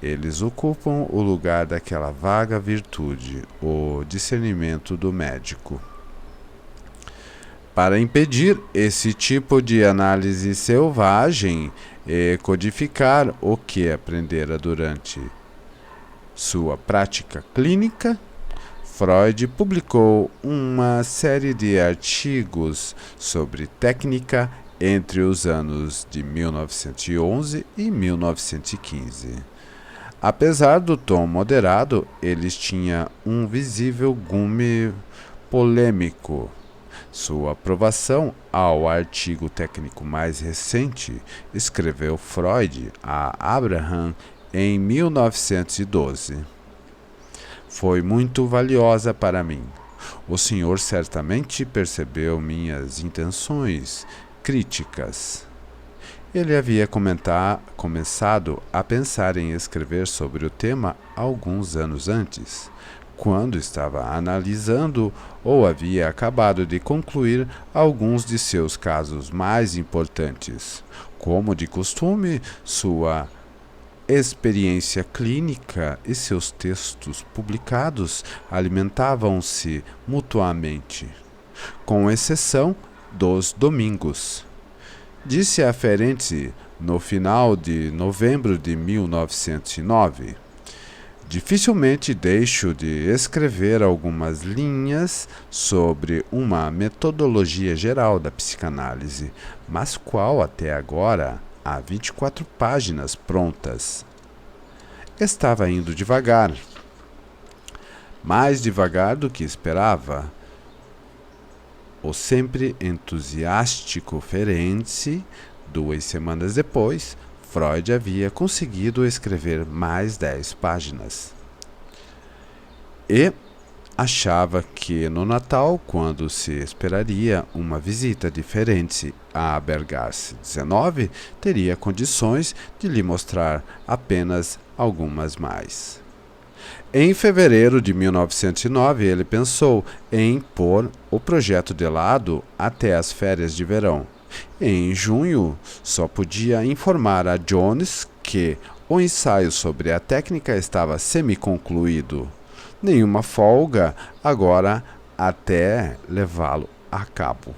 Speaker 1: Eles ocupam o lugar daquela vaga virtude, o discernimento do médico. Para impedir esse tipo de análise selvagem e codificar o que aprendera durante sua prática clínica, Freud publicou uma série de artigos sobre técnica entre os anos de 1911 e 1915. Apesar do tom moderado, eles tinham um visível gume polêmico. Sua aprovação ao artigo técnico mais recente, escreveu Freud a Abraham em 1912. Foi muito valiosa para mim. O senhor certamente percebeu minhas intenções críticas. Ele havia começado a pensar em escrever sobre o tema alguns anos antes, quando estava analisando ou havia acabado de concluir alguns de seus casos mais importantes. Como de costume, sua experiência clínica e seus textos publicados alimentavam-se mutuamente, com exceção dos domingos. Disse a Ferenczi no final de novembro de 1909. Dificilmente deixo de escrever algumas linhas sobre uma metodologia geral da psicanálise, mas qual até agora há 24 páginas prontas. Estava indo devagar, mais devagar do que esperava. O sempre entusiástico Ferenczi, 2 semanas depois, Freud havia conseguido escrever mais 10 páginas. E achava que no Natal, quando se esperaria uma visita de Ferenczi a Bergasse 19, teria condições de lhe mostrar apenas algumas mais. Em fevereiro de 1909, ele pensou em pôr o projeto de lado até as férias de verão. Em junho, só podia informar a Jones que o ensaio sobre a técnica estava semi-concluído. Nenhuma folga agora até levá-lo a cabo.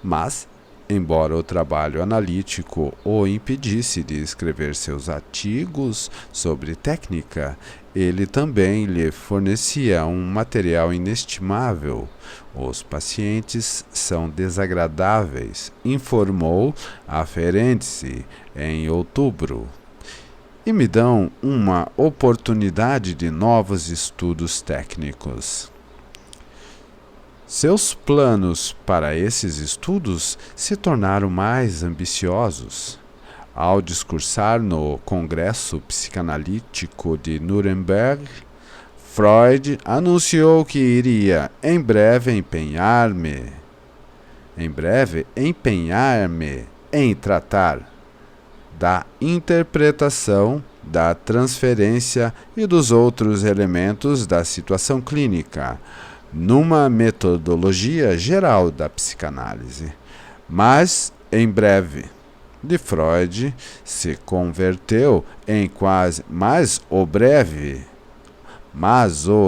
Speaker 1: Mas, embora o trabalho analítico o impedisse de escrever seus artigos sobre técnica, ele também lhe fornecia um material inestimável. Os pacientes são desagradáveis, informou a Ferenczi em outubro, e me dão uma oportunidade de novos estudos técnicos. Seus planos para esses estudos se tornaram mais ambiciosos. Ao discursar no Congresso Psicanalítico de Nuremberg, Freud anunciou que iria em breve empenhar-me em tratar da interpretação, da transferência e dos outros elementos da situação clínica, numa metodologia geral da psicanálise. Mas, em breve, de Freud se converteu em quase... Mas o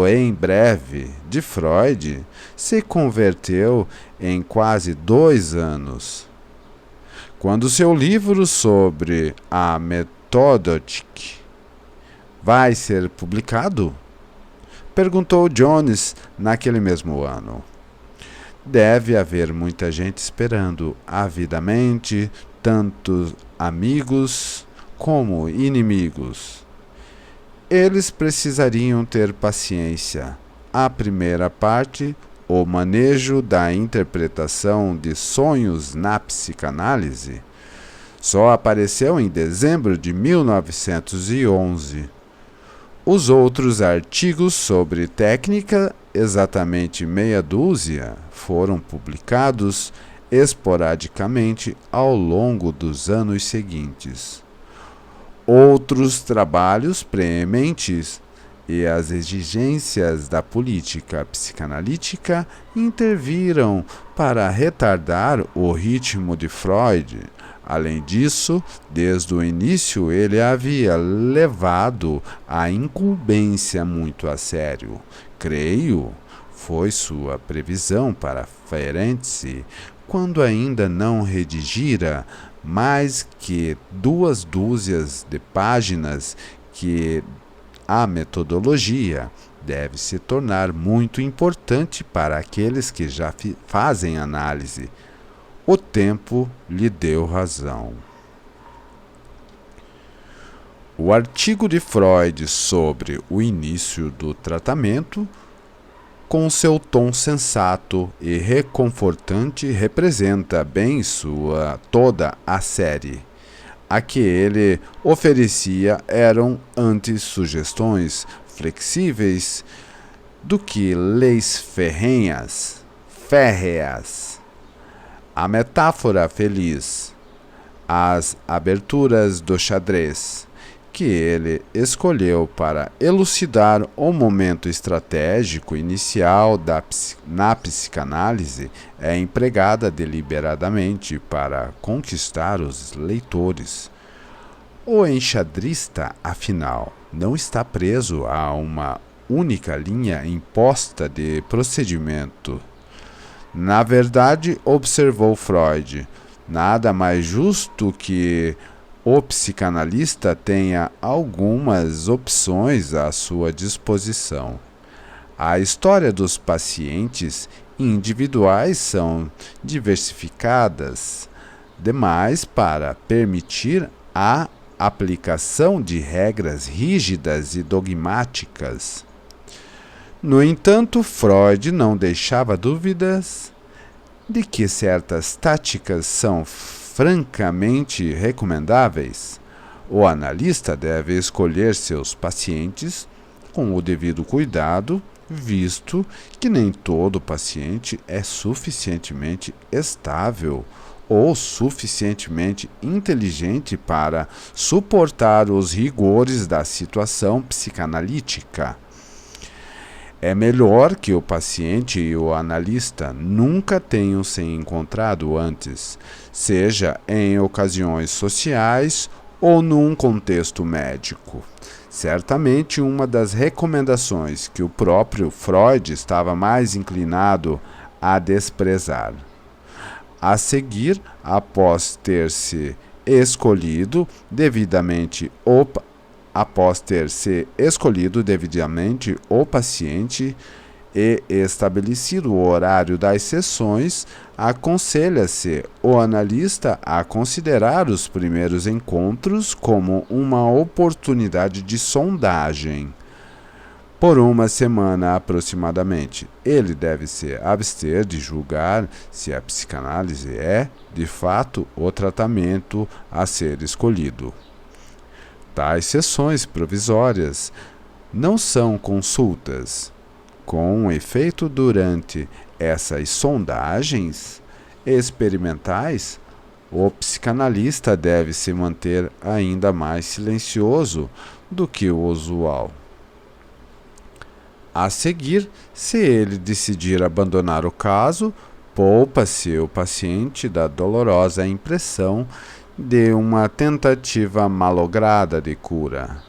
Speaker 1: em breve de Freud se converteu em quase 2 anos. Quando seu livro sobre a Methodology vai ser publicado? Perguntou Jones naquele mesmo ano. Deve haver muita gente esperando avidamente, tanto amigos como inimigos. Eles precisariam ter paciência. A primeira parte, o manejo da interpretação de sonhos na psicanálise, só apareceu em dezembro de 1911. Os outros artigos sobre técnica, exatamente meia dúzia, foram publicados esporadicamente ao longo dos anos seguintes. Outros trabalhos preementes e as exigências da política psicanalítica interviram para retardar o ritmo de Freud. Além disso, desde o início ele havia levado a incumbência muito a sério. Creio, foi sua previsão para Ferenczi, quando ainda não redigira mais que 2 dúzias de páginas, que a metodologia deve se tornar muito importante para aqueles que já fazem análise. O tempo lhe deu razão. O artigo de Freud sobre o início do tratamento, com seu tom sensato e reconfortante, representa bem toda a série. A que ele oferecia eram antes sugestões flexíveis do que leis férreas. A metáfora feliz, as aberturas do xadrez, que ele escolheu para elucidar o momento estratégico inicial na psicanálise, é empregada deliberadamente para conquistar os leitores. O enxadrista, afinal, não está preso a uma única linha imposta de procedimento. Na verdade, observou Freud, nada mais justo que o psicanalista tenha algumas opções à sua disposição. A história dos pacientes individuais são diversificadas demais para permitir a aplicação de regras rígidas e dogmáticas. No entanto, Freud não deixava dúvidas de que certas táticas são francamente recomendáveis. O analista deve escolher seus pacientes com o devido cuidado, visto que nem todo paciente é suficientemente estável ou suficientemente inteligente para suportar os rigores da situação psicanalítica. É melhor que o paciente e o analista nunca tenham se encontrado antes, seja em ocasiões sociais ou num contexto médico. Certamente uma das recomendações que o próprio Freud estava mais inclinado a desprezar. A seguir, após ter se escolhido devidamente o paciente e estabelecido o horário das sessões, aconselha-se o analista a considerar os primeiros encontros como uma oportunidade de sondagem. Por uma semana aproximadamente, ele deve se abster de julgar se a psicanálise é, de fato, o tratamento a ser escolhido. Tais sessões provisórias não são consultas. Com efeito, durante essas sondagens experimentais, o psicanalista deve se manter ainda mais silencioso do que o usual. A seguir, se ele decidir abandonar o caso, poupa-se o paciente da dolorosa impressão de uma tentativa malograda de cura.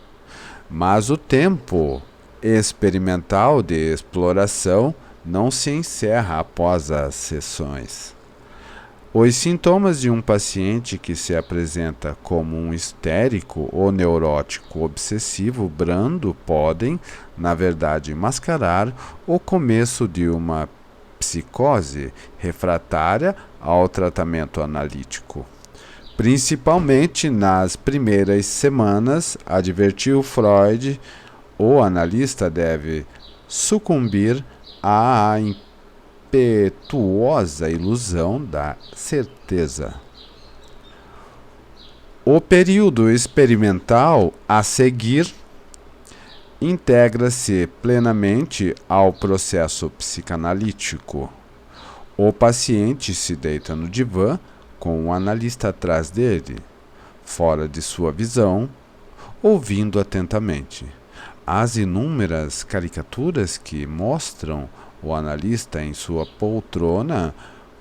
Speaker 1: Mas o tempo experimental de exploração não se encerra após as sessões. Os sintomas de um paciente que se apresenta como um histérico ou neurótico obsessivo brando podem, na verdade, mascarar o começo de uma psicose refratária ao tratamento analítico. Principalmente nas primeiras semanas, advertiu Freud, o analista deve sucumbir à impetuosa ilusão da certeza. O período experimental a seguir integra-se plenamente ao processo psicanalítico. O paciente se deita no divã, com o analista atrás dele, fora de sua visão, ouvindo atentamente. As inúmeras caricaturas que mostram o analista em sua poltrona,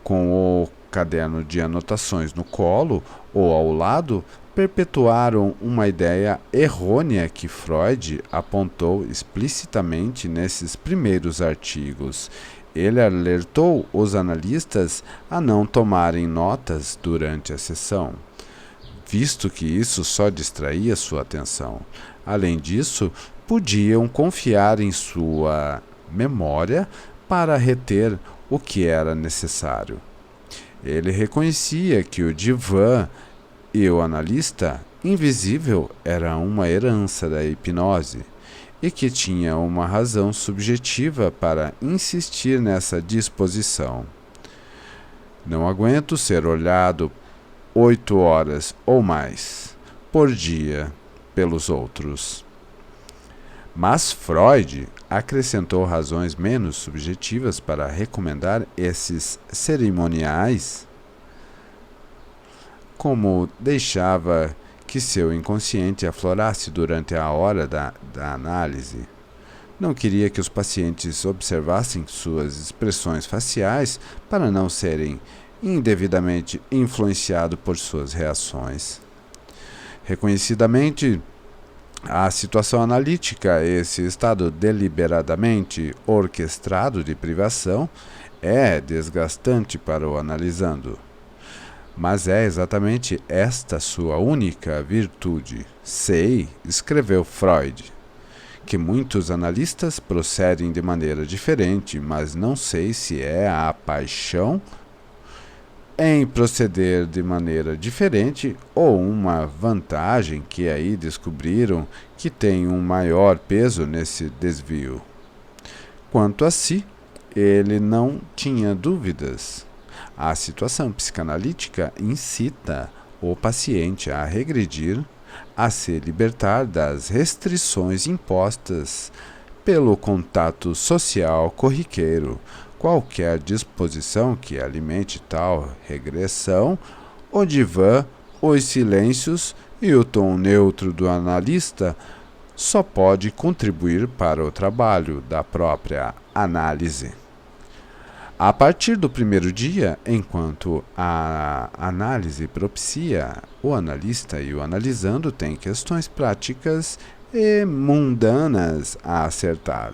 Speaker 1: com o caderno de anotações no colo ou ao lado, perpetuaram uma ideia errônea que Freud apontou explicitamente nesses primeiros artigos. Ele alertou os analistas a não tomarem notas durante a sessão, visto que isso só distraía sua atenção. Além disso, podiam confiar em sua memória para reter o que era necessário. Ele reconhecia que o divã e o analista invisível era uma herança da hipnose e que tinha uma razão subjetiva para insistir nessa disposição. Não aguento ser olhado 8 horas ou mais por dia pelos outros. Mas Freud acrescentou razões menos subjetivas para recomendar esses cerimoniais, como deixava que seu inconsciente aflorasse durante a hora da análise. Não queria que os pacientes observassem suas expressões faciais para não serem indevidamente influenciados por suas reações. Reconhecidamente, a situação analítica, esse estado deliberadamente orquestrado de privação, é desgastante para o analisando. Mas é exatamente esta sua única virtude. Sei, escreveu Freud, que muitos analistas procedem de maneira diferente, mas não sei se é a paixão em proceder de maneira diferente ou uma vantagem que aí descobriram que tem um maior peso nesse desvio. Quanto a si, ele não tinha dúvidas. A situação psicanalítica incita o paciente a regredir, a se libertar das restrições impostas pelo contato social corriqueiro. Qualquer disposição que alimente tal regressão, o divã, os silêncios e o tom neutro do analista só pode contribuir para o trabalho da própria análise. A partir do primeiro dia, enquanto a análise propicia, o analista e o analisando têm questões práticas e mundanas a acertar.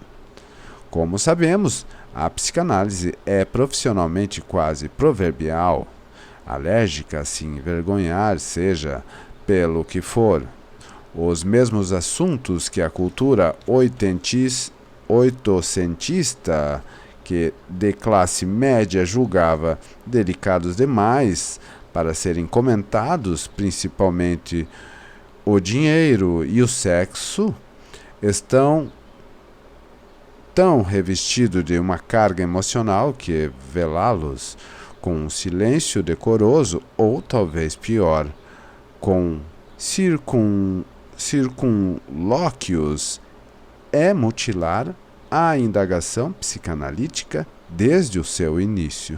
Speaker 1: Como sabemos, a psicanálise é profissionalmente quase proverbial, alérgica a se envergonhar, seja pelo que for. Os mesmos assuntos que a cultura oitocentista, que de classe média julgava delicados demais para serem comentados, principalmente o dinheiro e o sexo, estão tão revestidos de uma carga emocional que velá-los com um silêncio decoroso, ou talvez pior, com circunlóquios, é mutilar a indagação psicanalítica desde o seu início.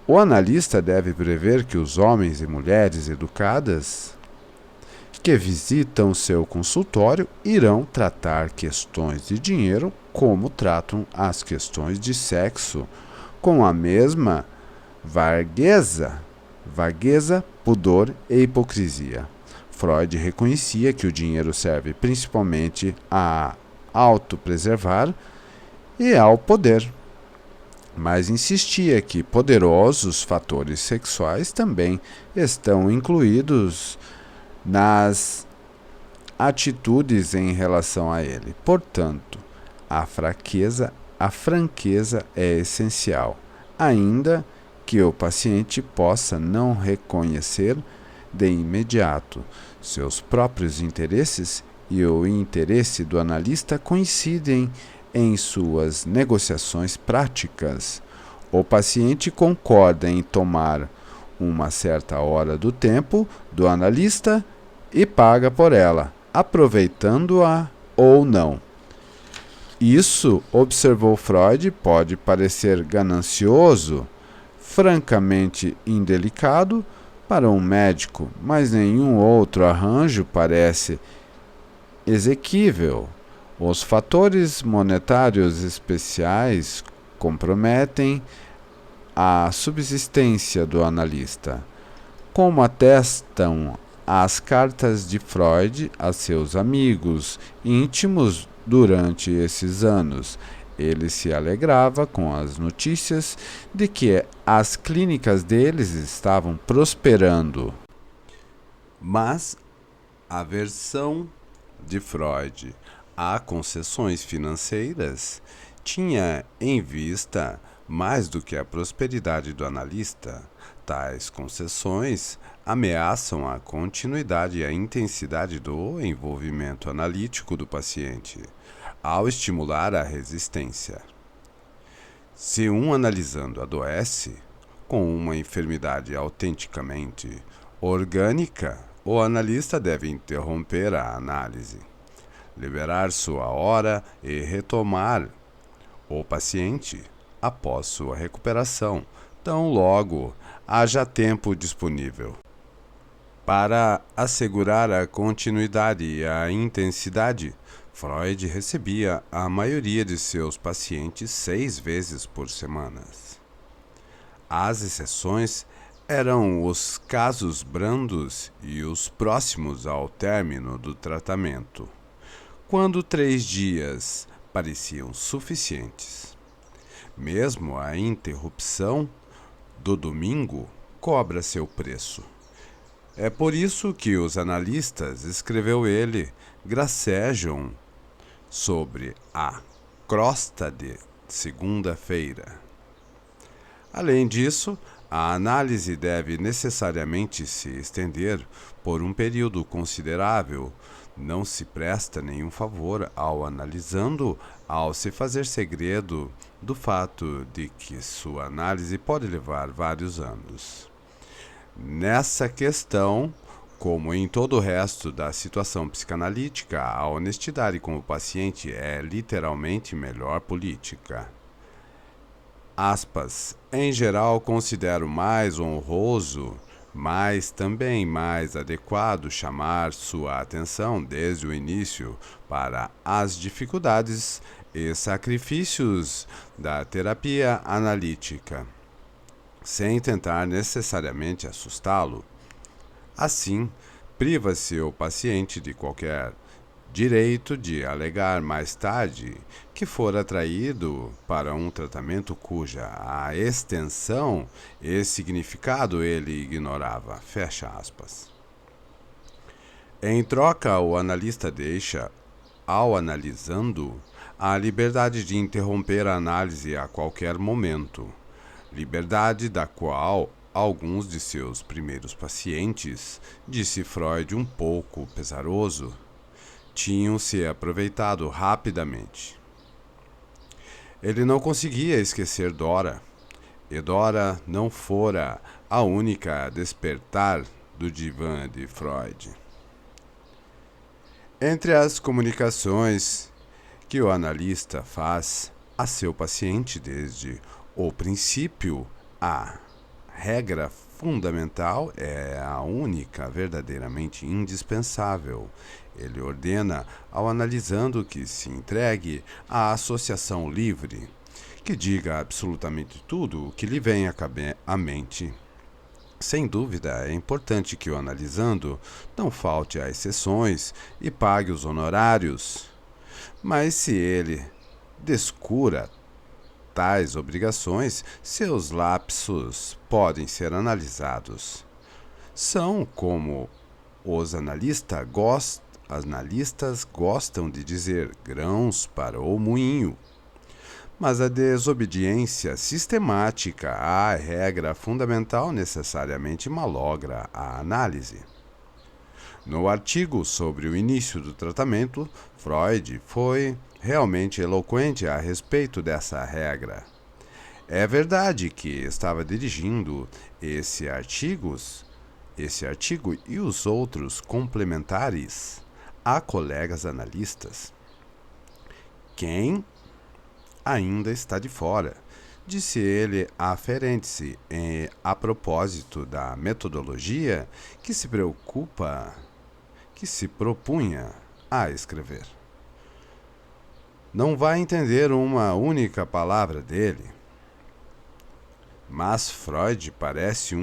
Speaker 1: O analista deve prever que os homens e mulheres educadas que visitam seu consultório irão tratar questões de dinheiro como tratam as questões de sexo, com a mesma vagueza, pudor e hipocrisia. Freud reconhecia que o dinheiro serve principalmente a autopreservar e ao poder. mas insistia que poderosos fatores sexuais também estão incluídos nas atitudes em relação a ele. Portanto, a franqueza é essencial, ainda que o paciente possa não reconhecer de imediato. Seus próprios interesses e o interesse do analista coincidem em suas negociações práticas. O paciente concorda em tomar uma certa hora do tempo do analista e paga por ela, aproveitando-a ou não. Isso, observou Freud, pode parecer ganancioso, francamente indelicado para um médico, mas nenhum outro arranjo parece exequível. Os fatores monetários especiais comprometem a subsistência do analista, como atestam as cartas de Freud a seus amigos íntimos durante esses anos. Ele se alegrava com as notícias de que as clínicas deles estavam prosperando. Mas a versão de Freud a concessões financeiras tinha em vista mais do que a prosperidade do analista. Tais concessões ameaçam a continuidade e a intensidade do envolvimento analítico do paciente, ao estimular a resistência. Se um analisando adoece com uma enfermidade autenticamente orgânica, o analista deve interromper a análise, liberar sua hora e retomar o paciente após sua recuperação, tão logo haja tempo disponível. Para assegurar a continuidade e a intensidade, Freud recebia a maioria de seus pacientes 6 vezes por semana. As exceções eram os casos brandos e os próximos ao término do tratamento, quando 3 dias pareciam suficientes. Mesmo a interrupção do domingo cobra seu preço. É por isso que os analistas, escreveu ele, gracejam sobre a crosta de segunda-feira. Além disso, a análise deve necessariamente se estender por um período considerável. Não se presta nenhum favor ao analisando ao se fazer segredo do fato de que sua análise pode levar vários anos. Nessa questão, como em todo o resto da situação psicanalítica, a honestidade com o paciente é literalmente melhor política. Aspas, em geral, considero mais honroso, mas também mais adequado chamar sua atenção desde o início para as dificuldades e sacrifícios da terapia analítica, sem tentar necessariamente assustá-lo. Assim, priva-se o paciente de qualquer direito de alegar mais tarde que for atraído para um tratamento cuja a extensão e significado ele ignorava. Fecha aspas. Em troca, o analista deixa, ao analisando, a liberdade de interromper a análise a qualquer momento, liberdade da qual alguns de seus primeiros pacientes, disse Freud um pouco pesaroso, tinham se aproveitado rapidamente. Ele não conseguia esquecer Dora, e Dora não fora a única a despertar do divã de Freud. Entre as comunicações que o analista faz a seu paciente desde o princípio, a regra fundamental é a única verdadeiramente indispensável. Ele ordena ao analisando que se entregue à associação livre, que diga absolutamente tudo o que lhe vem à mente. Sem dúvida, é importante que o analisando não falte às sessões e pague os honorários. Mas se ele descura tais obrigações, seus lapsos podem ser analisados. São como os analistas gostam de dizer grãos para o moinho. Mas a desobediência sistemática à regra fundamental necessariamente malogra a análise. No artigo sobre o início do tratamento, Freud foi realmente eloquente a respeito dessa regra. É verdade que estava dirigindo esse artigo e os outros complementares a colegas analistas. Quem ainda está de fora, disse ele a Ferenczi a propósito da metodologia que se propunha a escrever. Não vai entender uma única palavra dele. Mas Freud parece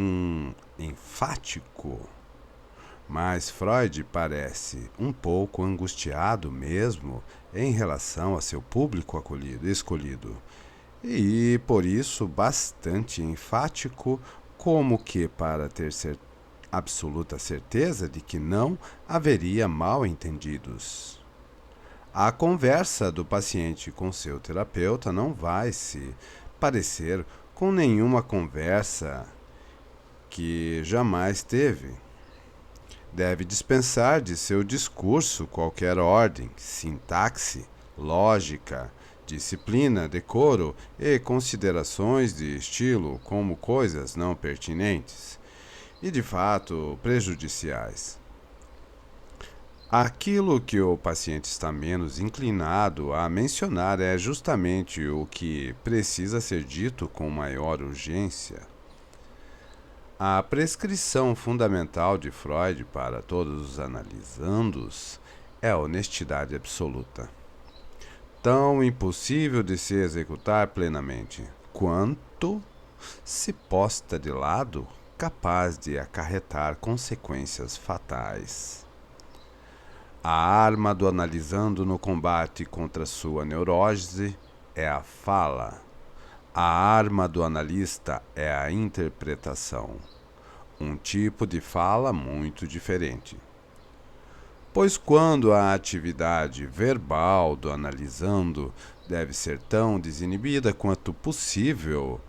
Speaker 1: um pouco angustiado mesmo em relação a seu público escolhido, e por isso bastante enfático, como que para ter absoluta certeza de que não haveria mal-entendidos. A conversa do paciente com seu terapeuta não vai se parecer com nenhuma conversa que jamais teve. Deve dispensar de seu discurso qualquer ordem, sintaxe, lógica, disciplina, decoro e considerações de estilo como coisas não pertinentes e, de fato, prejudiciais. Aquilo que o paciente está menos inclinado a mencionar é justamente o que precisa ser dito com maior urgência. A prescrição fundamental de Freud para todos os analisandos é a honestidade absoluta, tão impossível de se executar plenamente, quanto, se posta de lado, capaz de acarretar consequências fatais. A arma do analisando no combate contra sua neurose é a fala. A arma do analista é a interpretação, um tipo de fala muito diferente. Pois quando a atividade verbal do analisando deve ser tão desinibida quanto possível,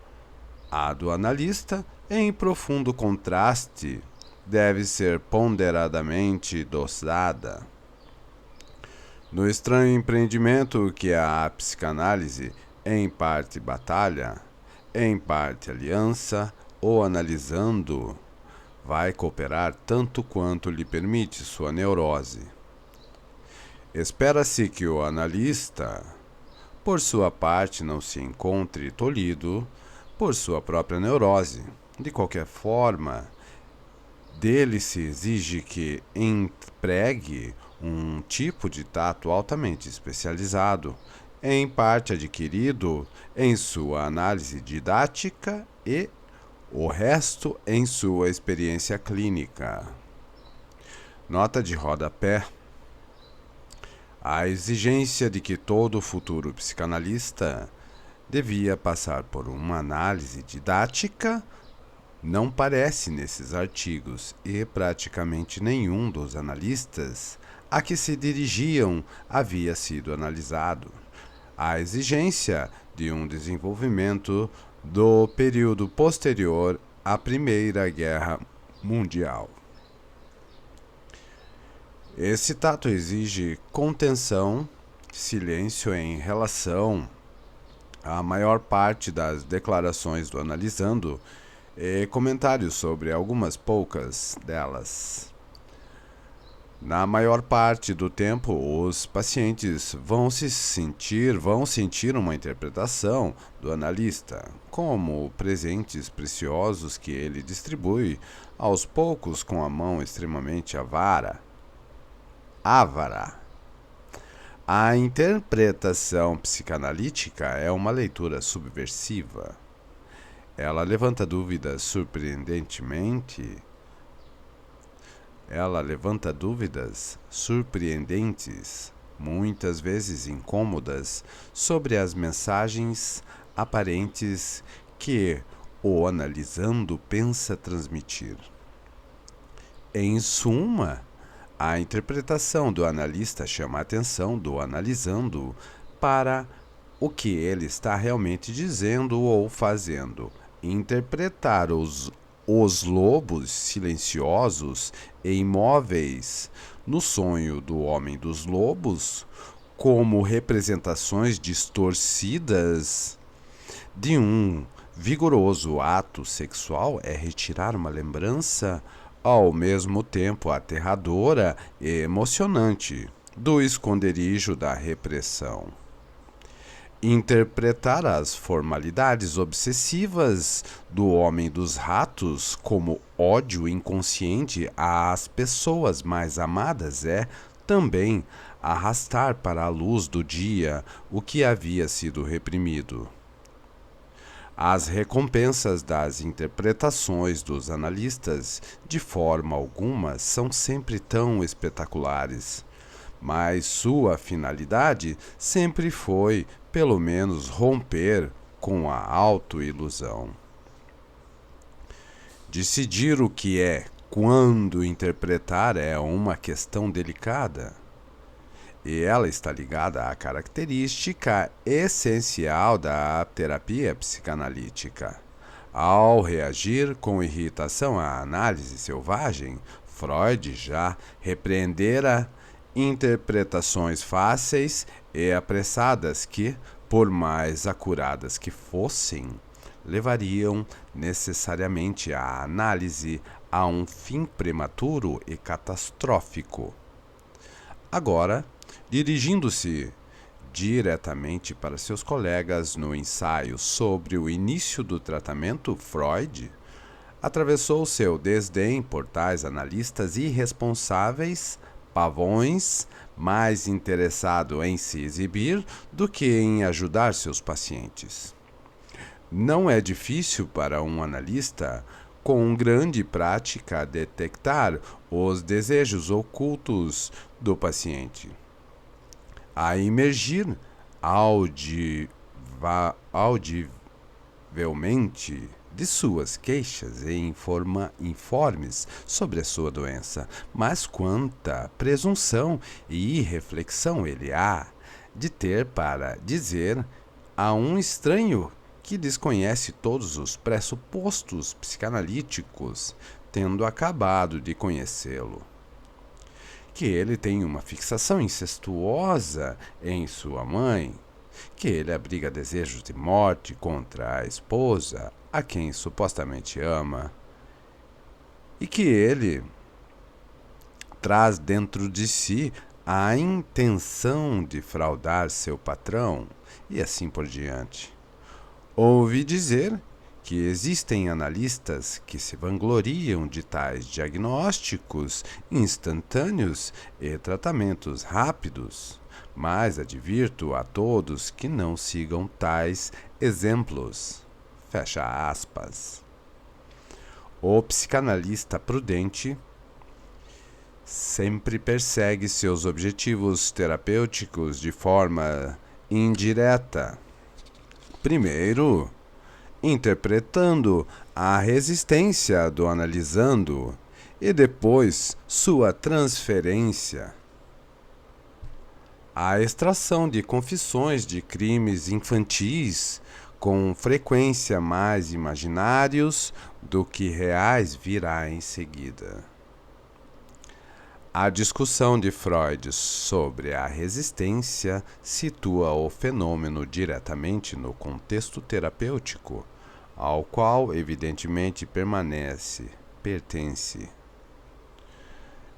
Speaker 1: a do analista, em profundo contraste, deve ser ponderadamente dosada. No estranho empreendimento que é a psicanálise, em parte batalha, em parte aliança, o analisando vai cooperar tanto quanto lhe permite sua neurose. Espera-se que o analista, por sua parte, não se encontre tolhido por sua própria neurose. De qualquer forma, dele se exige que empregue um tipo de tato altamente especializado, em parte adquirido em sua análise didática e o resto em sua experiência clínica. Nota de rodapé. A exigência de que todo futuro psicanalista devia passar por uma análise didática não parece nesses artigos, e praticamente nenhum dos analistas a que se dirigiam havia sido analisado. A exigência de um desenvolvimento do período posterior à Primeira Guerra Mundial. Esse tato exige contenção, silêncio em relação à maior parte das declarações do analisando e comentários sobre algumas poucas delas. Na maior parte do tempo, os pacientes vão sentir uma interpretação do analista, como presentes preciosos que ele distribui aos poucos com a mão extremamente ávara. A interpretação psicanalítica é uma leitura subversiva. Ela levanta dúvidas surpreendentes, muitas vezes incômodas, sobre as mensagens aparentes que o analisando pensa transmitir. Em suma, a interpretação do analista chama a atenção do analisando para o que ele está realmente dizendo ou fazendo. Interpretar os lobos silenciosos e imóveis no sonho do homem dos lobos como representações distorcidas de um vigoroso ato sexual é retirar uma lembrança ao mesmo tempo aterradora e emocionante do esconderijo da repressão. Interpretar as formalidades obsessivas do homem dos ratos como ódio inconsciente às pessoas mais amadas é também arrastar para a luz do dia o que havia sido reprimido. As recompensas das interpretações dos analistas, de forma alguma, são sempre tão espetaculares, mas sua finalidade sempre foi, pelo menos, romper com a autoilusão. Decidir o que é, quando interpretar, é uma questão delicada. E ela está ligada à característica essencial da terapia psicanalítica. Ao reagir com irritação à análise selvagem, Freud já repreendera interpretações fáceis e apressadas que, por mais acuradas que fossem, levariam necessariamente a análise a um fim prematuro e catastrófico. Agora, dirigindo-se diretamente para seus colegas no ensaio sobre o início do tratamento, Freud atravessou seu desdém por tais analistas irresponsáveis, pavões, mais interessado em se exibir do que em ajudar seus pacientes. Não é difícil para um analista com grande prática detectar os desejos ocultos do paciente. A emergir audivelmente de suas queixas e informes sobre a sua doença, mas quanta presunção e reflexão ele há de ter para dizer a um estranho que desconhece todos os pressupostos psicanalíticos, tendo acabado de conhecê-lo, que ele tem uma fixação incestuosa em sua mãe, que ele abriga desejos de morte contra a esposa, a quem supostamente ama, e que ele traz dentro de si a intenção de fraudar seu patrão, e assim por diante. Ouvi dizer que existem analistas que se vangloriam de tais diagnósticos instantâneos e tratamentos rápidos, mas advirto a todos que não sigam tais exemplos. Fecha aspas. O psicanalista prudente sempre persegue seus objetivos terapêuticos de forma indireta. Primeiro, interpretando a resistência do analisando e depois sua transferência. A extração de confissões de crimes infantis com frequência mais imaginários do que reais virá em seguida. A discussão de Freud sobre a resistência situa o fenômeno diretamente no contexto terapêutico, ao qual evidentemente pertence.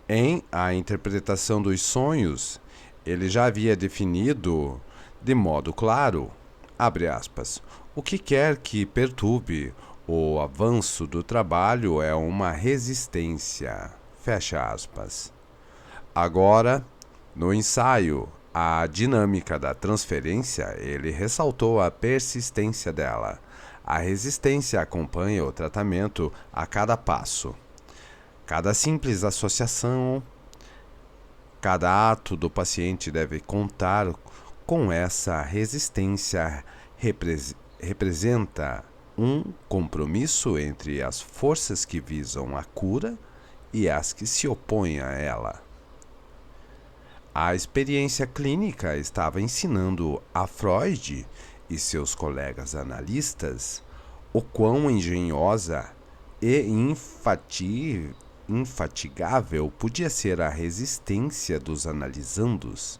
Speaker 1: Em A Interpretação dos Sonhos, ele já havia definido de modo claro, abre aspas, o que quer que perturbe o avanço do trabalho é uma resistência, fecha aspas. Agora, no ensaio A Dinâmica da Transferência, ele ressaltou a persistência dela. A resistência acompanha o tratamento a cada passo. Cada simples associação, cada ato do paciente deve contar com essa resistência representa um compromisso entre as forças que visam a cura e as que se opõem a ela. A experiência clínica estava ensinando a Freud e seus colegas analistas o quão engenhosa e infatigável podia ser a resistência dos analisandos,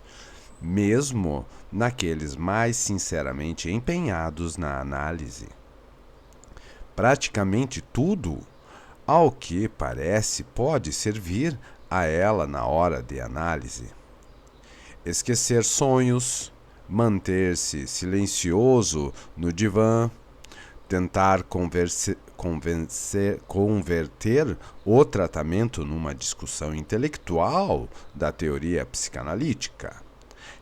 Speaker 1: mesmo naqueles mais sinceramente empenhados na análise. Praticamente tudo, ao que parece, pode servir a ela na hora de análise. Esquecer sonhos, manter-se silencioso no divã, tentar converter o tratamento numa discussão intelectual da teoria psicanalítica,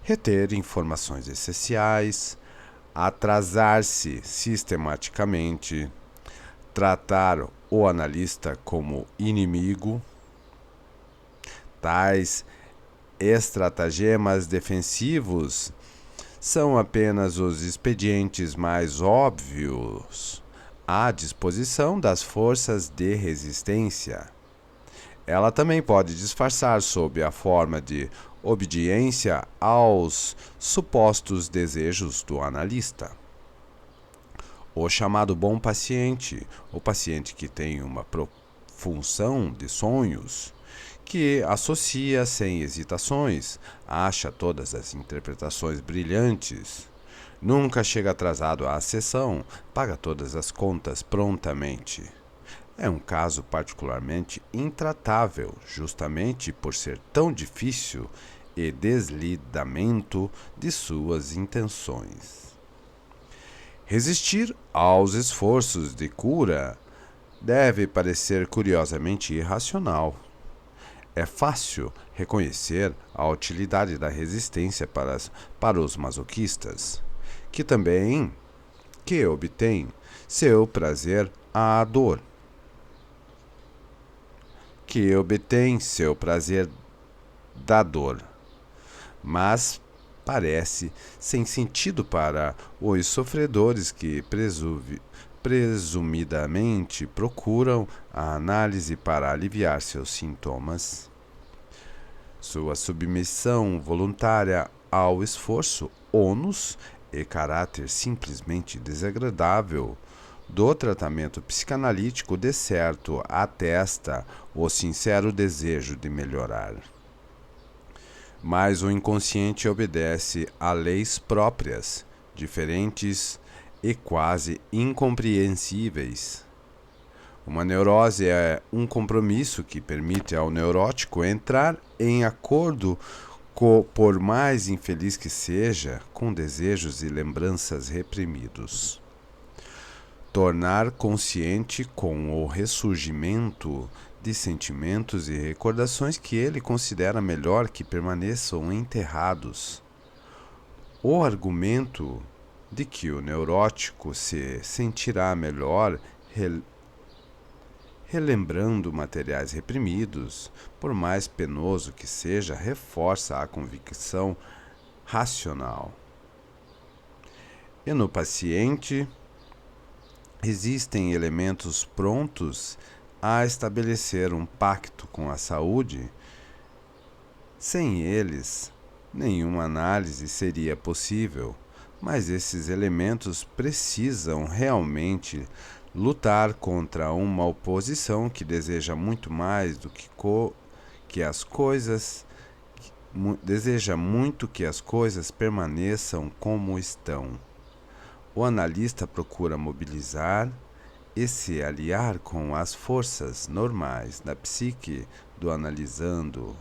Speaker 1: reter informações essenciais, atrasar-se sistematicamente, tratar o analista como inimigo. Tais estratagemas defensivos são apenas os expedientes mais óbvios à disposição das forças de resistência. Ela também pode disfarçar sob a forma de obediência aos supostos desejos do analista. O chamado bom paciente, o paciente que tem uma função de sonhos, que associa sem hesitações, acha todas as interpretações brilhantes, nunca chega atrasado à sessão, paga todas as contas prontamente. É um caso particularmente intratável, justamente por ser tão difícil e deslindamento de suas intenções. Resistir aos esforços de cura deve parecer curiosamente irracional. É fácil reconhecer a utilidade da resistência para os masoquistas, que obtêm seu prazer à dor, da dor, mas parece sem sentido para os sofredores que presumidamente procuram a análise para aliviar seus sintomas. Sua submissão voluntária ao esforço, ônus e caráter simplesmente desagradável do tratamento psicanalítico de certo atesta o sincero desejo de melhorar. Mas o inconsciente obedece a leis próprias, diferentes e quase incompreensíveis. Uma neurose é um compromisso que permite ao neurótico entrar em acordo, por mais infeliz que seja, com desejos e lembranças reprimidos. Tornar consciente com o ressurgimento de sentimentos e recordações que ele considera melhor que permaneçam enterrados. O argumento de que o neurótico se sentirá melhor relembrando materiais reprimidos, por mais penoso que seja, reforça a convicção racional. E no paciente, existem elementos prontos a estabelecer um pacto com a saúde. Sem eles, nenhuma análise seria possível, mas esses elementos precisam realmente lutar contra uma oposição que deseja muito mais do que as coisas deseja muito que as coisas permaneçam como estão. O analista procura mobilizar e se aliar com as forças normais da psique do analisando.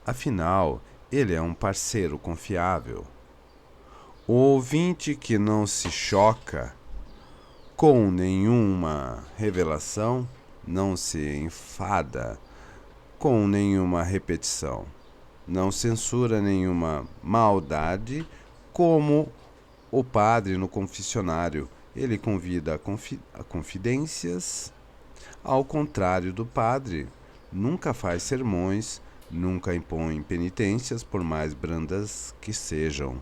Speaker 1: Afinal, ele é um parceiro confiável. O ouvinte que não se choca com nenhuma revelação, não se enfada com nenhuma repetição, não censura nenhuma maldade, como o padre no confessionário. Ele convida a confidências, ao contrário do padre, nunca faz sermões, nunca impõe penitências, por mais brandas que sejam.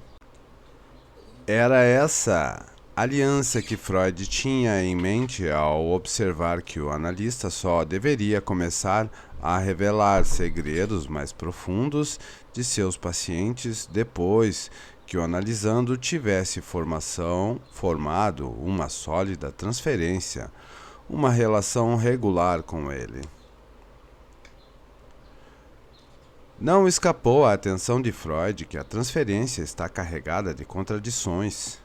Speaker 1: Era essa aliança que Freud tinha em mente ao observar que o analista só deveria começar a revelar segredos mais profundos de seus pacientes depois que o analisando tivesse formado uma sólida transferência, uma relação regular com ele. Não escapou à atenção de Freud que a transferência está carregada de contradições.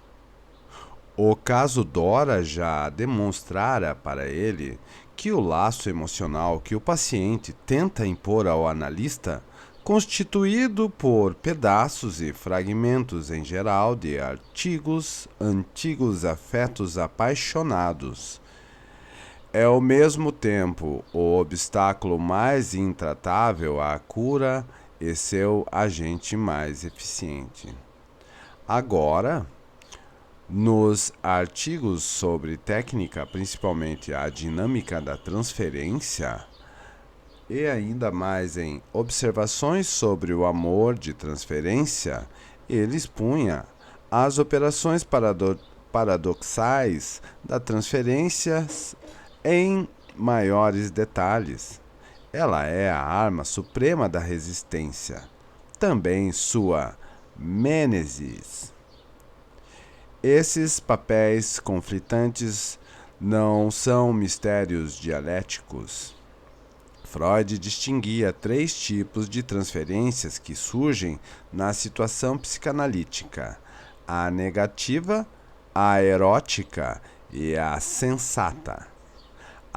Speaker 1: O caso Dora já demonstrara para ele que o laço emocional que o paciente tenta impor ao analista, constituído por pedaços e fragmentos em geral de antigos afetos apaixonados, é ao mesmo tempo o obstáculo mais intratável à cura e seu agente mais eficiente. Agora, nos artigos sobre técnica, principalmente a dinâmica da transferência, e ainda mais em observações sobre o amor de transferência, ele expunha as operações paradoxais da transferência em maiores detalhes. Ela é a arma suprema da resistência, também sua mênesis. Esses papéis conflitantes não são mistérios dialéticos. Freud distinguia 3 tipos de transferências que surgem na situação psicanalítica: a negativa, a erótica e a sensata.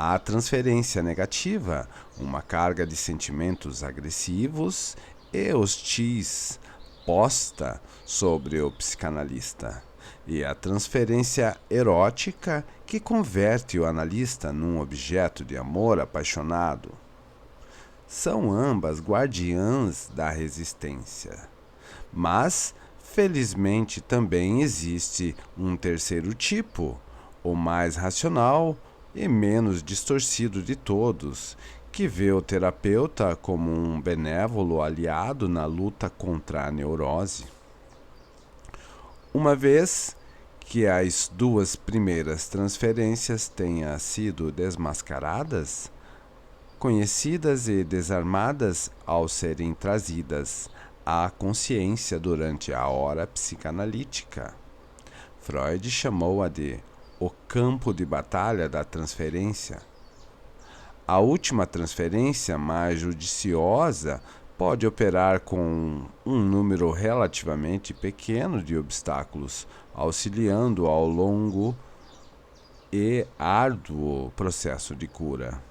Speaker 1: A transferência negativa, uma carga de sentimentos agressivos e hostis posta sobre o psicanalista, e a transferência erótica, que converte o analista num objeto de amor apaixonado. São ambas guardiãs da resistência. Mas, felizmente, também existe um terceiro tipo, o mais racional e menos distorcido de todos, que vê o terapeuta como um benévolo aliado na luta contra a neurose. Uma vez que as 2 primeiras transferências tenham sido desmascaradas, conhecidas e desarmadas ao serem trazidas à consciência durante a hora psicanalítica, Freud chamou-a de o campo de batalha da transferência. A última transferência, mais judiciosa, pode operar com um número relativamente pequeno de obstáculos, auxiliando ao longo e árduo processo de cura.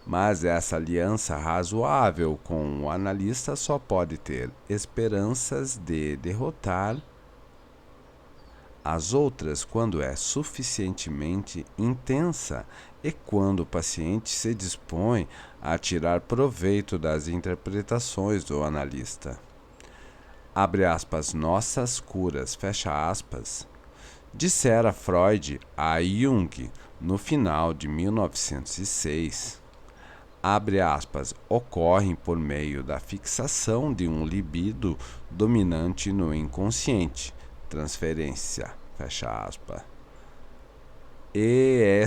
Speaker 1: Mas essa aliança razoável com o analista só pode ter esperanças de derrotar as outras quando é suficientemente intensa e quando o paciente se dispõe a tirar proveito das interpretações do analista. Abre aspas, nossas curas, fecha aspas, dissera Freud a Jung no final de 1906. Abre aspas, ocorrem por meio da fixação de um libido dominante no inconsciente, transferência, fecha aspas. E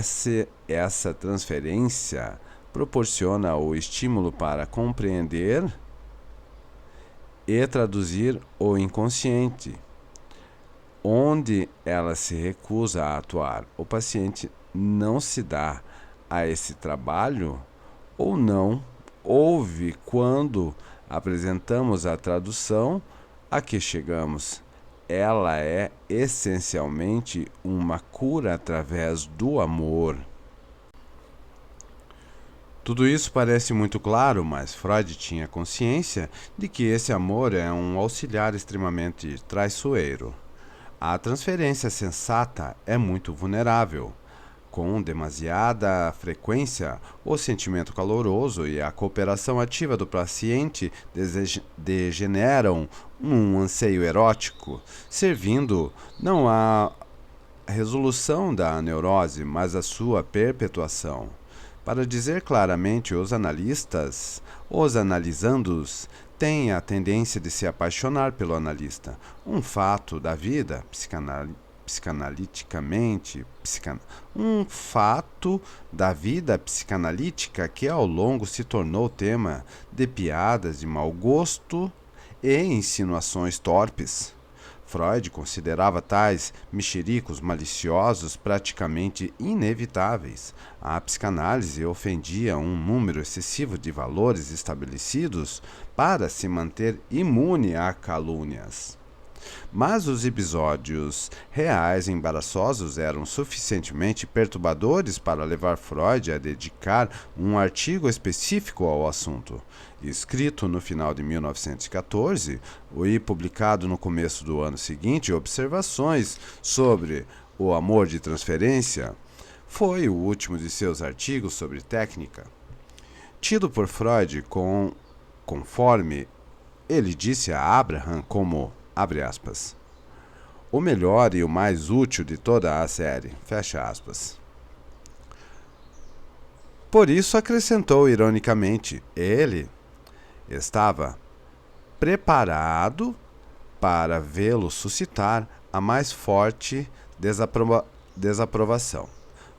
Speaker 1: essa transferência proporciona o estímulo para compreender e traduzir o inconsciente, onde ela se recusa a atuar. O paciente não se dá a esse trabalho ou não ouve quando apresentamos a tradução a que chegamos. Ela é essencialmente uma cura através do amor. Tudo isso parece muito claro, mas Freud tinha consciência de que esse amor é um auxiliar extremamente traiçoeiro. A transferência sensata é muito vulnerável. Com demasiada frequência, o sentimento caloroso e a cooperação ativa do paciente degeneram num anseio erótico, servindo não à resolução da neurose, mas à sua perpetuação. Para dizer claramente, os analisandos tem a tendência de se apaixonar pelo analista, um fato da vida, psicanaliticamente, um fato da vida psicanalítica que ao longo se tornou tema de piadas de mau gosto e insinuações torpes. Freud considerava tais mexericos maliciosos praticamente inevitáveis. A psicanálise ofendia um número excessivo de valores estabelecidos para se manter imune a calúnias. Mas os episódios reais embaraçosos eram suficientemente perturbadores para levar Freud a dedicar um artigo específico ao assunto. Escrito no final de 1914 e publicado no começo do ano seguinte, Observações sobre o amor de transferência, foi o último de seus artigos sobre técnica. Tido por Freud conforme ele disse a Abraham como, abre aspas, o melhor e o mais útil de toda a série, fecha aspas. Por isso acrescentou ironicamente, ele estava preparado para vê-lo suscitar a mais forte desaprovação.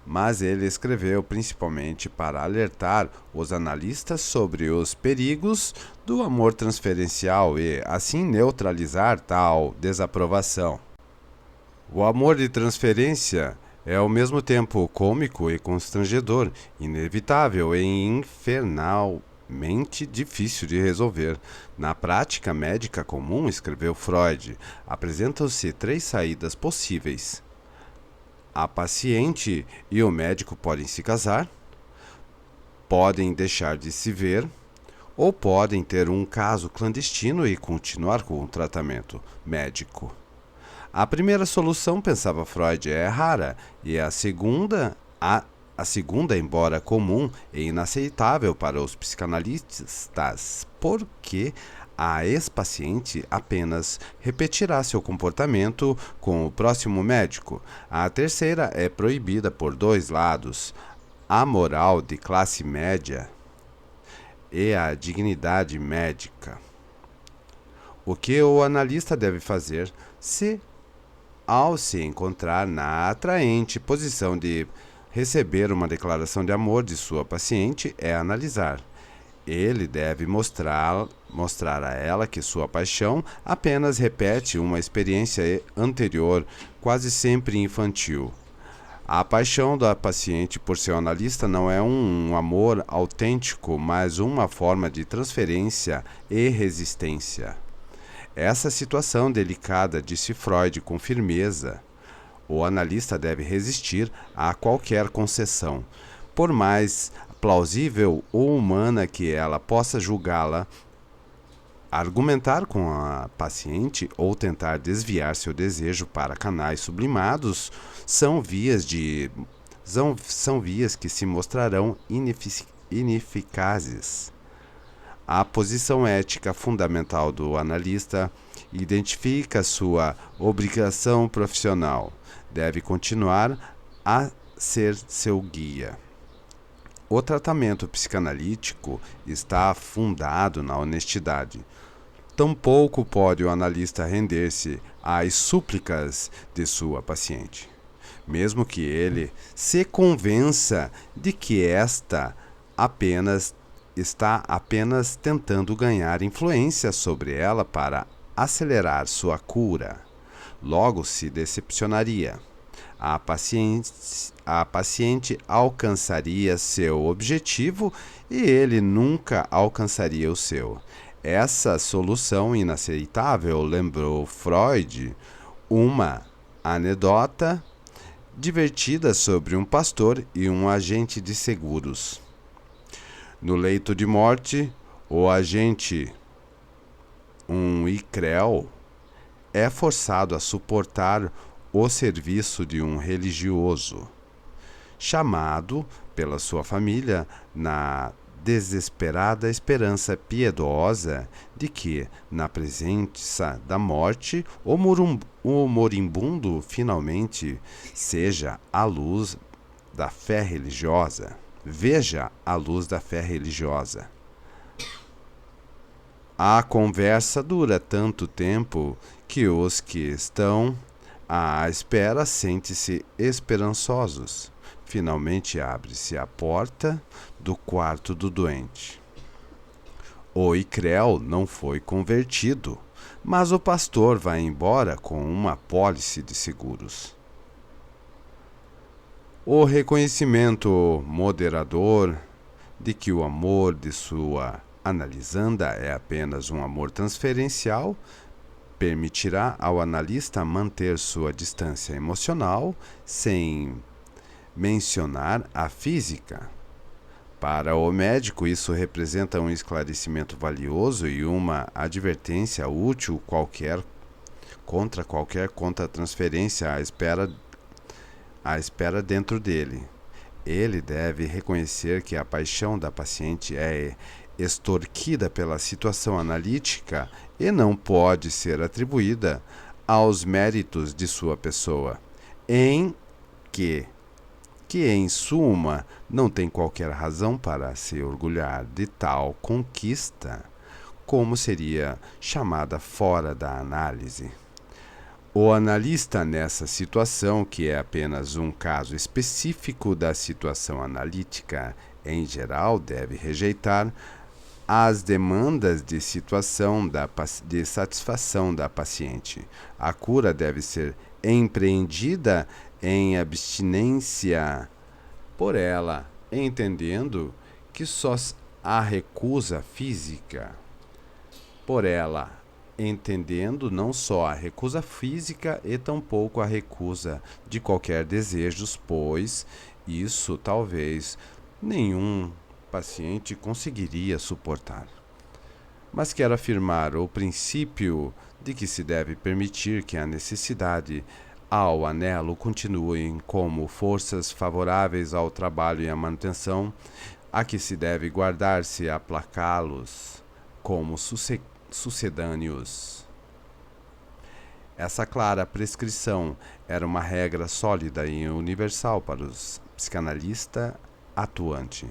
Speaker 1: Mas ele escreveu principalmente para alertar os analistas sobre os perigos do amor transferencial e, assim, neutralizar tal desaprovação. O amor de transferência é ao mesmo tempo cômico e constrangedor, inevitável e infernalmente difícil de resolver. Na prática médica comum, escreveu Freud, apresentam-se 3 saídas possíveis. A paciente e o médico podem se casar, podem deixar de se ver, ou podem ter um caso clandestino e continuar com o tratamento médico. A primeira solução, pensava Freud, é rara, e a segunda, embora comum e inaceitável para os psicanalistas, porque a ex-paciente apenas repetirá seu comportamento com o próximo médico. A terceira é proibida por 2 lados: a moral de classe média e a dignidade médica. O que o analista deve fazer ao se encontrar na atraente posição de receber uma declaração de amor de sua paciente é analisar. Ele deve mostrar a ela que sua paixão apenas repete uma experiência anterior, quase sempre infantil. A paixão da paciente por seu analista não é um amor autêntico, mas uma forma de transferência e resistência. Essa situação delicada, disse Freud com firmeza. O analista deve resistir a qualquer concessão, por mais plausível ou humana que ela possa julgá-la. Argumentar com a paciente ou tentar desviar seu desejo para canais sublimados são vias que se mostrarão ineficazes. A posição ética fundamental do analista identifica sua obrigação profissional. Deve continuar a ser seu guia. O tratamento psicanalítico está fundado na honestidade. Tampouco pode o analista render-se às súplicas de sua paciente, mesmo que ele se convença de que esta está apenas tentando ganhar influência sobre ela para acelerar sua cura. Logo se decepcionaria. A paciente alcançaria seu objetivo e ele nunca alcançaria o seu. Essa solução inaceitável lembrou Freud uma anedota divertida sobre um pastor e um agente de seguros. No leito de morte, o agente, um icrel, é forçado a suportar o serviço de um religioso, chamado pela sua família na desesperada esperança piedosa de que, na presença da morte, o moribundo finalmente seja a luz da fé religiosa. Veja a luz da fé religiosa. A conversa dura tanto tempo que os que estão à espera sentem-se esperançosos. Finalmente abre-se a porta do quarto do doente. O Icrel não foi convertido, mas o pastor vai embora com uma apólice de seguros. O reconhecimento moderador de que o amor de sua analisanda é apenas um amor transferencial permitirá ao analista manter sua distância emocional sem mencionar a física. Para o médico, isso representa um esclarecimento valioso e uma advertência útil contra qualquer contra-transferência à espera dentro dele. Ele deve reconhecer que a paixão da paciente é extorquida pela situação analítica e não pode ser atribuída aos méritos de sua pessoa, que em suma não tem qualquer razão para se orgulhar de tal conquista, como seria chamada fora da análise. O analista nessa situação, que é apenas um caso específico da situação analítica em geral, deve rejeitar as demandas de de satisfação da paciente. A cura deve ser empreendida em abstinência por ela, entendendo que só a recusa física por ela, entendendo não só a recusa física e tampouco a recusa de qualquer desejos, pois isso talvez nenhum paciente conseguiria suportar. Mas quero afirmar o princípio de que se deve permitir que a necessidade ao anelo continuem como forças favoráveis ao trabalho e à manutenção, a que se deve guardar-se aplacá-los como sucedâneos. Essa clara prescrição era uma regra sólida e universal para os psicanalistas atuante.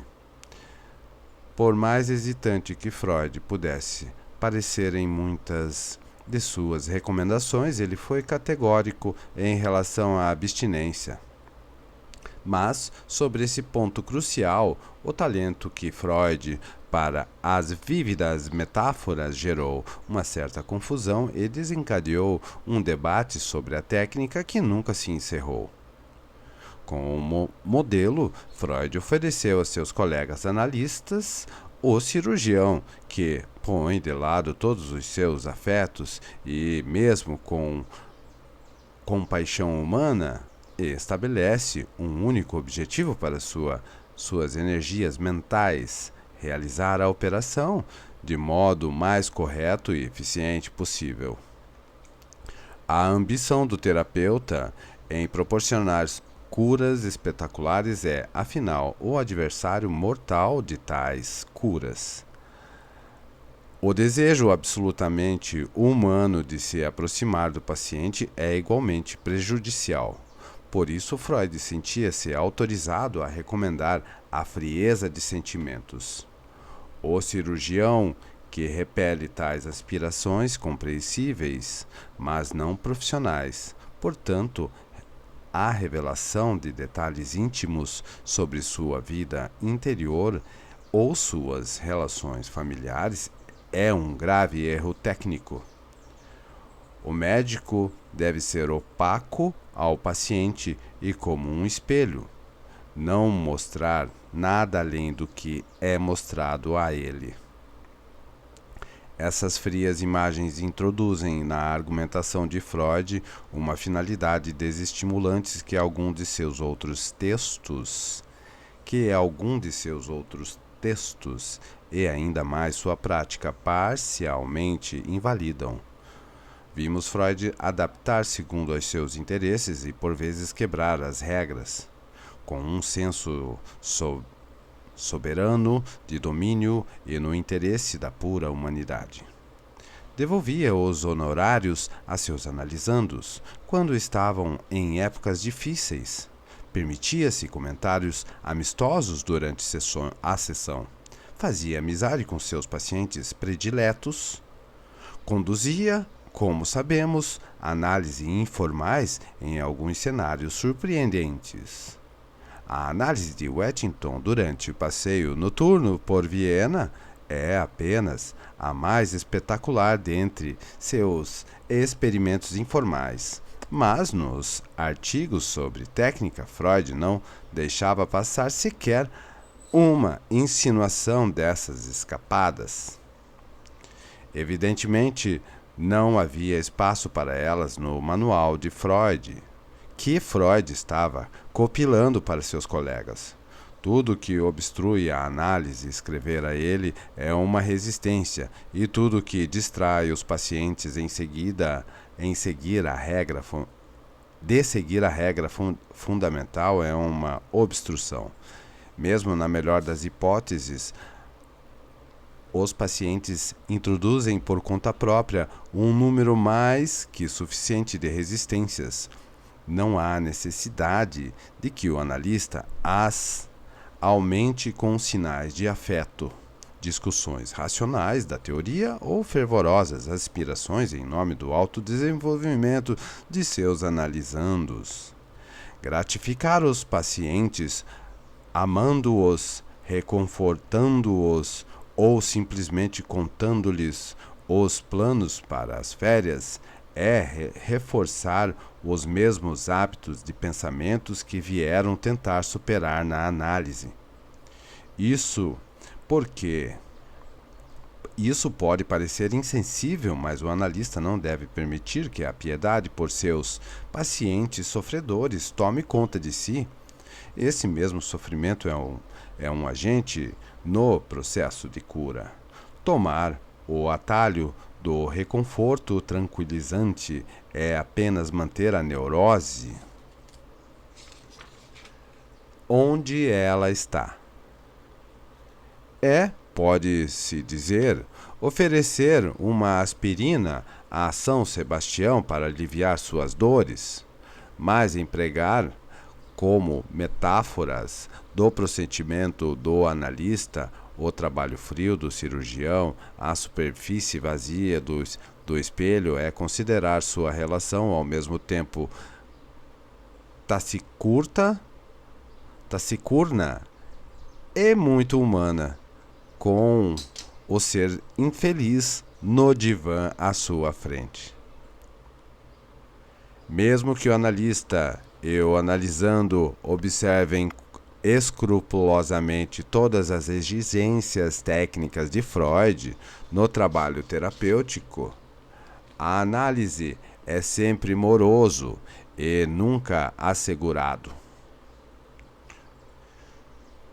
Speaker 1: Por mais hesitante que Freud pudesse parecer em muitas de suas recomendações, ele foi categórico em relação à abstinência. Mas, sobre esse ponto crucial, o talento que Freud para as vívidas metáforas gerou uma certa confusão e desencadeou um debate sobre a técnica que nunca se encerrou. Como modelo, Freud ofereceu a seus colegas analistas o cirurgião que põe de lado todos os seus afetos e, mesmo com compaixão humana, estabelece um único objetivo para suas energias mentais: realizar a operação de modo mais correto e eficiente possível. A ambição do terapeuta em proporcionar curas espetaculares é, afinal, o adversário mortal de tais curas. O desejo absolutamente humano de se aproximar do paciente é igualmente prejudicial. Por isso, Freud sentia-se autorizado a recomendar a frieza de sentimentos. O cirurgião que repele tais aspirações compreensíveis, mas não profissionais, portanto, a revelação de detalhes íntimos sobre sua vida interior ou suas relações familiares é um grave erro técnico. O médico deve ser opaco ao paciente e, como um espelho, não mostrar nada além do que é mostrado a ele. Essas frias imagens introduzem na argumentação de Freud uma finalidade desestimulante que algum de seus outros textos e ainda mais sua prática parcialmente invalidam. Vimos Freud adaptar segundo os seus interesses e por vezes quebrar as regras, com um senso soberano de domínio e no interesse da pura humanidade. Devolvia os honorários a seus analisandos quando estavam em épocas difíceis. Permitia-se comentários amistosos durante a sessão. fazia amizade com seus pacientes prediletos, conduzia, como sabemos, análises informais em alguns cenários surpreendentes. A análise de Wettington durante o passeio noturno por Viena é apenas a mais espetacular dentre seus experimentos informais. Mas nos artigos sobre técnica, Freud não deixava passar sequer uma insinuação dessas escapadas. Evidentemente, não havia espaço para elas no manual de Freud, que Freud estava compilando para seus colegas. Tudo que obstrui a análise escrever a ele é uma resistência, e tudo que distrai os pacientes em seguir a regra fundamental é uma obstrução. Mesmo na melhor das hipóteses, os pacientes introduzem por conta própria um número mais que suficiente de resistências. Não há necessidade de que o analista as aumente com sinais de afeto, discussões racionais da teoria ou fervorosas aspirações em nome do autodesenvolvimento de seus analisandos. Gratificar os pacientes, amando-os, reconfortando-os ou simplesmente contando-lhes os planos para as férias é reforçar os mesmos hábitos de pensamentos que vieram tentar superar na análise. Isso pode parecer insensível, mas o analista não deve permitir que a piedade por seus pacientes sofredores tome conta de si. Esse mesmo sofrimento é um agente no processo de cura. Tomar o atalho do reconforto tranquilizante é apenas manter a neurose onde ela está. Pode-se dizer, oferecer uma aspirina a São Sebastião para aliviar suas dores, mas empregar como metáforas do procedimento do analista o trabalho frio do cirurgião, a superfície vazia do espelho é considerar sua relação ao mesmo tempo tacicurna e muito humana com o ser infeliz no divã à sua frente. Mesmo que o analista e o analisando observem escrupulosamente todas as exigências técnicas de Freud no trabalho terapêutico, a análise é sempre moroso e nunca assegurado.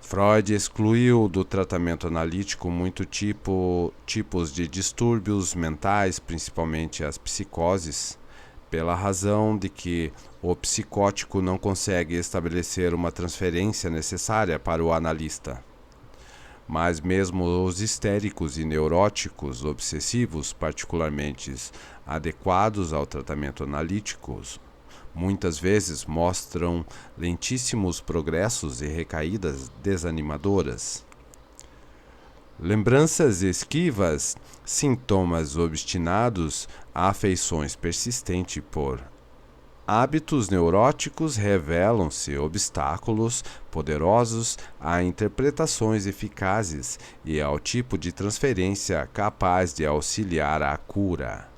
Speaker 1: Freud excluiu do tratamento analítico muitos tipos de distúrbios mentais, principalmente as psicoses, pela razão de que o psicótico não consegue estabelecer uma transferência necessária para o analista. Mas mesmo os histéricos e neuróticos obsessivos, particularmente adequados ao tratamento analítico, muitas vezes mostram lentíssimos progressos e recaídas desanimadoras. Lembranças esquivas, sintomas obstinados, afeições persistentes por hábitos neuróticos revelam-se obstáculos poderosos a interpretações eficazes e ao tipo de transferência capaz de auxiliar à cura.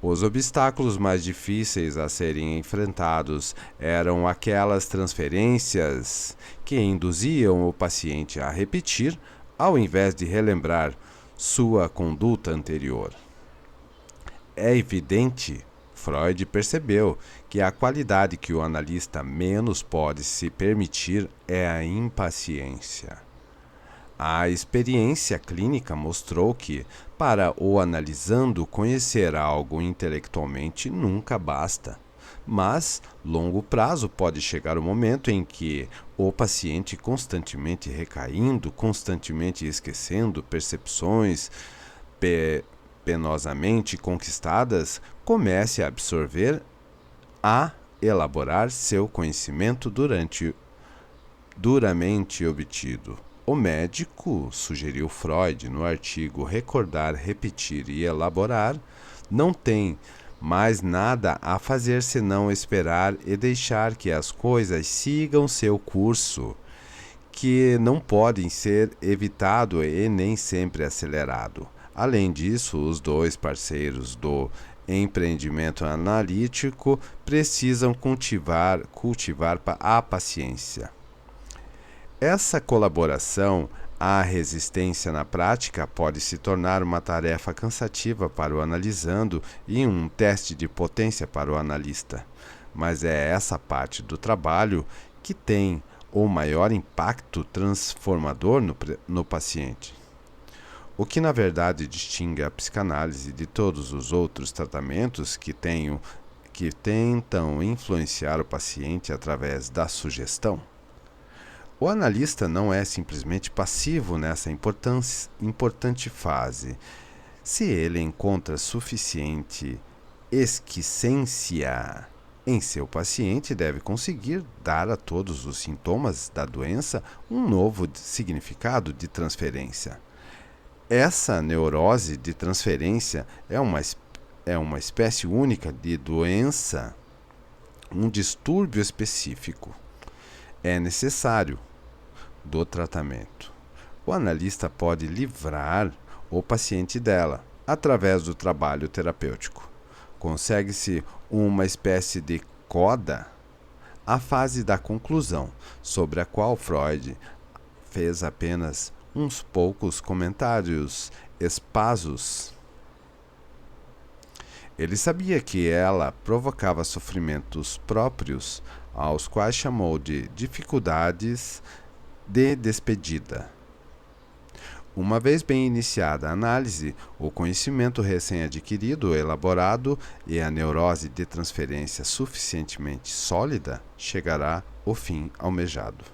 Speaker 1: Os obstáculos mais difíceis a serem enfrentados eram aquelas transferências que induziam o paciente a repetir ao invés de relembrar sua conduta anterior. É evidente, Freud percebeu que a qualidade que o analista menos pode se permitir é a impaciência. A experiência clínica mostrou que, para o analisando, conhecer algo intelectualmente nunca basta. Mas, longo prazo, pode chegar o momento em que o paciente, constantemente recaindo, constantemente esquecendo percepções penosamente conquistadas, comece a absorver, a elaborar seu conhecimento duramente obtido. O médico, sugeriu Freud no artigo Recordar, Repetir e Elaborar, não tem mais nada a fazer senão esperar e deixar que as coisas sigam seu curso, que não podem ser evitado e nem sempre acelerado. Além disso, os dois parceiros do empreendimento analítico precisam cultivar a paciência. Essa colaboração à resistência na prática pode se tornar uma tarefa cansativa para o analisando e um teste de potência para o analista, mas é essa parte do trabalho que tem o maior impacto transformador no paciente. O que na verdade distingue a psicanálise de todos os outros tratamentos que tentam influenciar o paciente através da sugestão. O analista não é simplesmente passivo nessa importante fase. Se ele encontra suficiente esquicência em seu paciente, deve conseguir dar a todos os sintomas da doença um novo significado de transferência. Essa neurose de transferência é uma espécie única de doença, um distúrbio específico. É necessário do tratamento. O analista pode livrar o paciente dela através do trabalho terapêutico. Consegue-se uma espécie de coda, a fase da conclusão, sobre a qual Freud fez apenas uns poucos comentários espasos. Ele sabia que ela provocava sofrimentos próprios, aos quais chamou de dificuldades de despedida. Uma vez bem iniciada a análise, o conhecimento recém-adquirido, elaborado e a neurose de transferência suficientemente sólida, chegará ao fim almejado.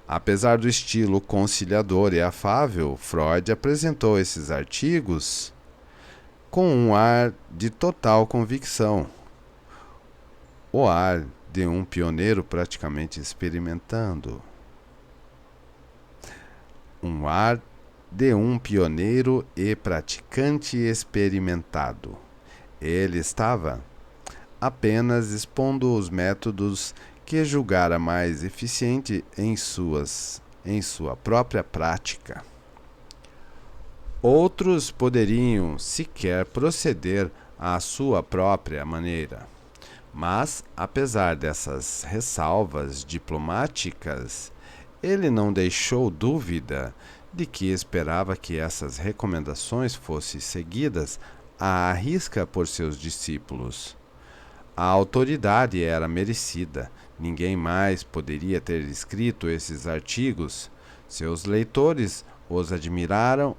Speaker 1: Apesar do estilo conciliador e afável, Freud apresentou esses artigos com um ar de total convicção, o ar de um pioneiro praticamente experimentando. Um ar de um pioneiro e praticante experimentado. Ele estava apenas expondo os métodos que julgara mais eficiente em sua própria prática. Outros poderiam sequer proceder à sua própria maneira. Mas, apesar dessas ressalvas diplomáticas, ele não deixou dúvida de que esperava que essas recomendações fossem seguidas à risca por seus discípulos. A autoridade era merecida. Ninguém mais poderia ter escrito esses artigos. Seus leitores os admiraram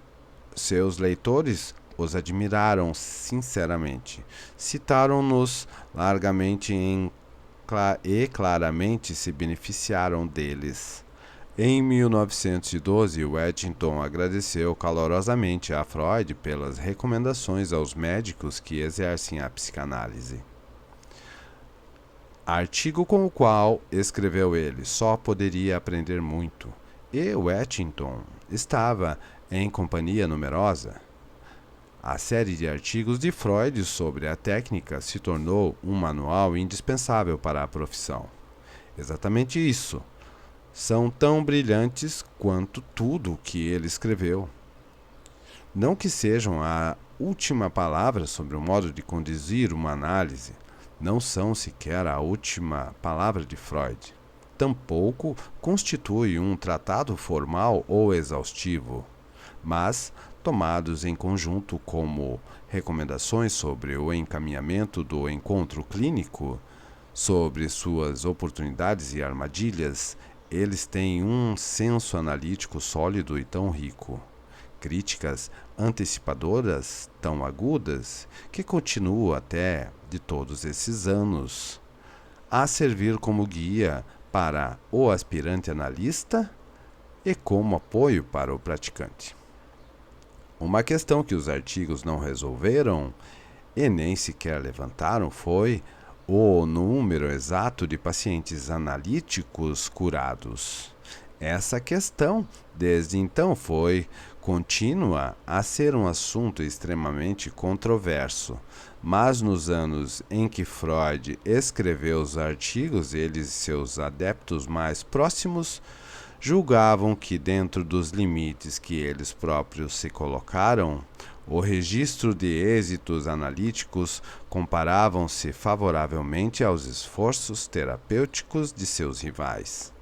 Speaker 1: sinceramente. Citaram-nos largamente e claramente se beneficiaram deles. Em 1912, Eddington agradeceu calorosamente a Freud pelas recomendações aos médicos que exercem a psicanálise. Artigo com o qual, escreveu ele, só poderia aprender muito. E Eddington estava em companhia numerosa. A série de artigos de Freud sobre a técnica se tornou um manual indispensável para a profissão. Exatamente isso. São tão brilhantes quanto tudo o que ele escreveu. Não que sejam a última palavra sobre o modo de conduzir uma análise, não são sequer a última palavra de Freud. Tampouco constitui um tratado formal ou exaustivo, mas, tomados em conjunto como recomendações sobre o encaminhamento do encontro clínico, sobre suas oportunidades e armadilhas, eles têm um senso analítico sólido e tão rico, críticas antecipadoras tão agudas, que continuam até de todos esses anos a servir como guia para o aspirante analista e como apoio para o praticante. Uma questão que os artigos não resolveram e nem sequer levantaram foi o número exato de pacientes analíticos curados. Essa questão, desde então, foi contínua a ser um assunto extremamente controverso, mas nos anos em que Freud escreveu os artigos, eles e seus adeptos mais próximos julgavam que, dentro dos limites que eles próprios se colocaram, o registro de êxitos analíticos comparavam-se favoravelmente aos esforços terapêuticos de seus rivais.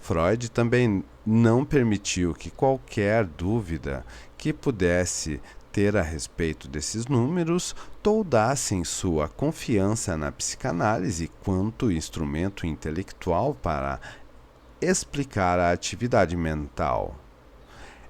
Speaker 1: Freud também não permitiu que qualquer dúvida que pudesse ter a respeito desses números toldassem sua confiança na psicanálise quanto instrumento intelectual para explicar a atividade mental.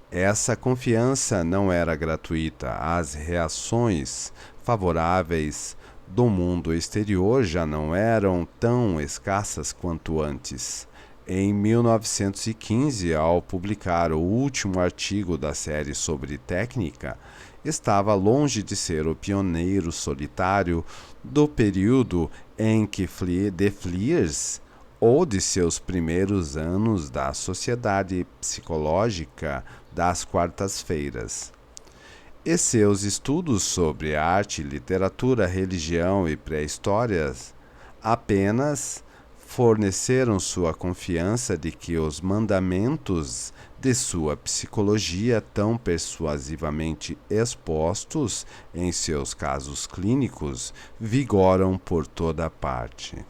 Speaker 1: Essa confiança não era gratuita. As reações favoráveis do mundo exterior já não eram tão escassas quanto antes. Em 1915, ao publicar o último artigo da série sobre técnica, estava longe de ser o pioneiro solitário do período em que De Vliers ou de seus primeiros anos da Sociedade Psicológica das Quartas-feiras. E seus estudos sobre arte, literatura, religião e pré-histórias apenas forneceram sua confiança de que os mandamentos de sua psicologia, tão persuasivamente expostos em seus casos clínicos, vigoram por toda parte.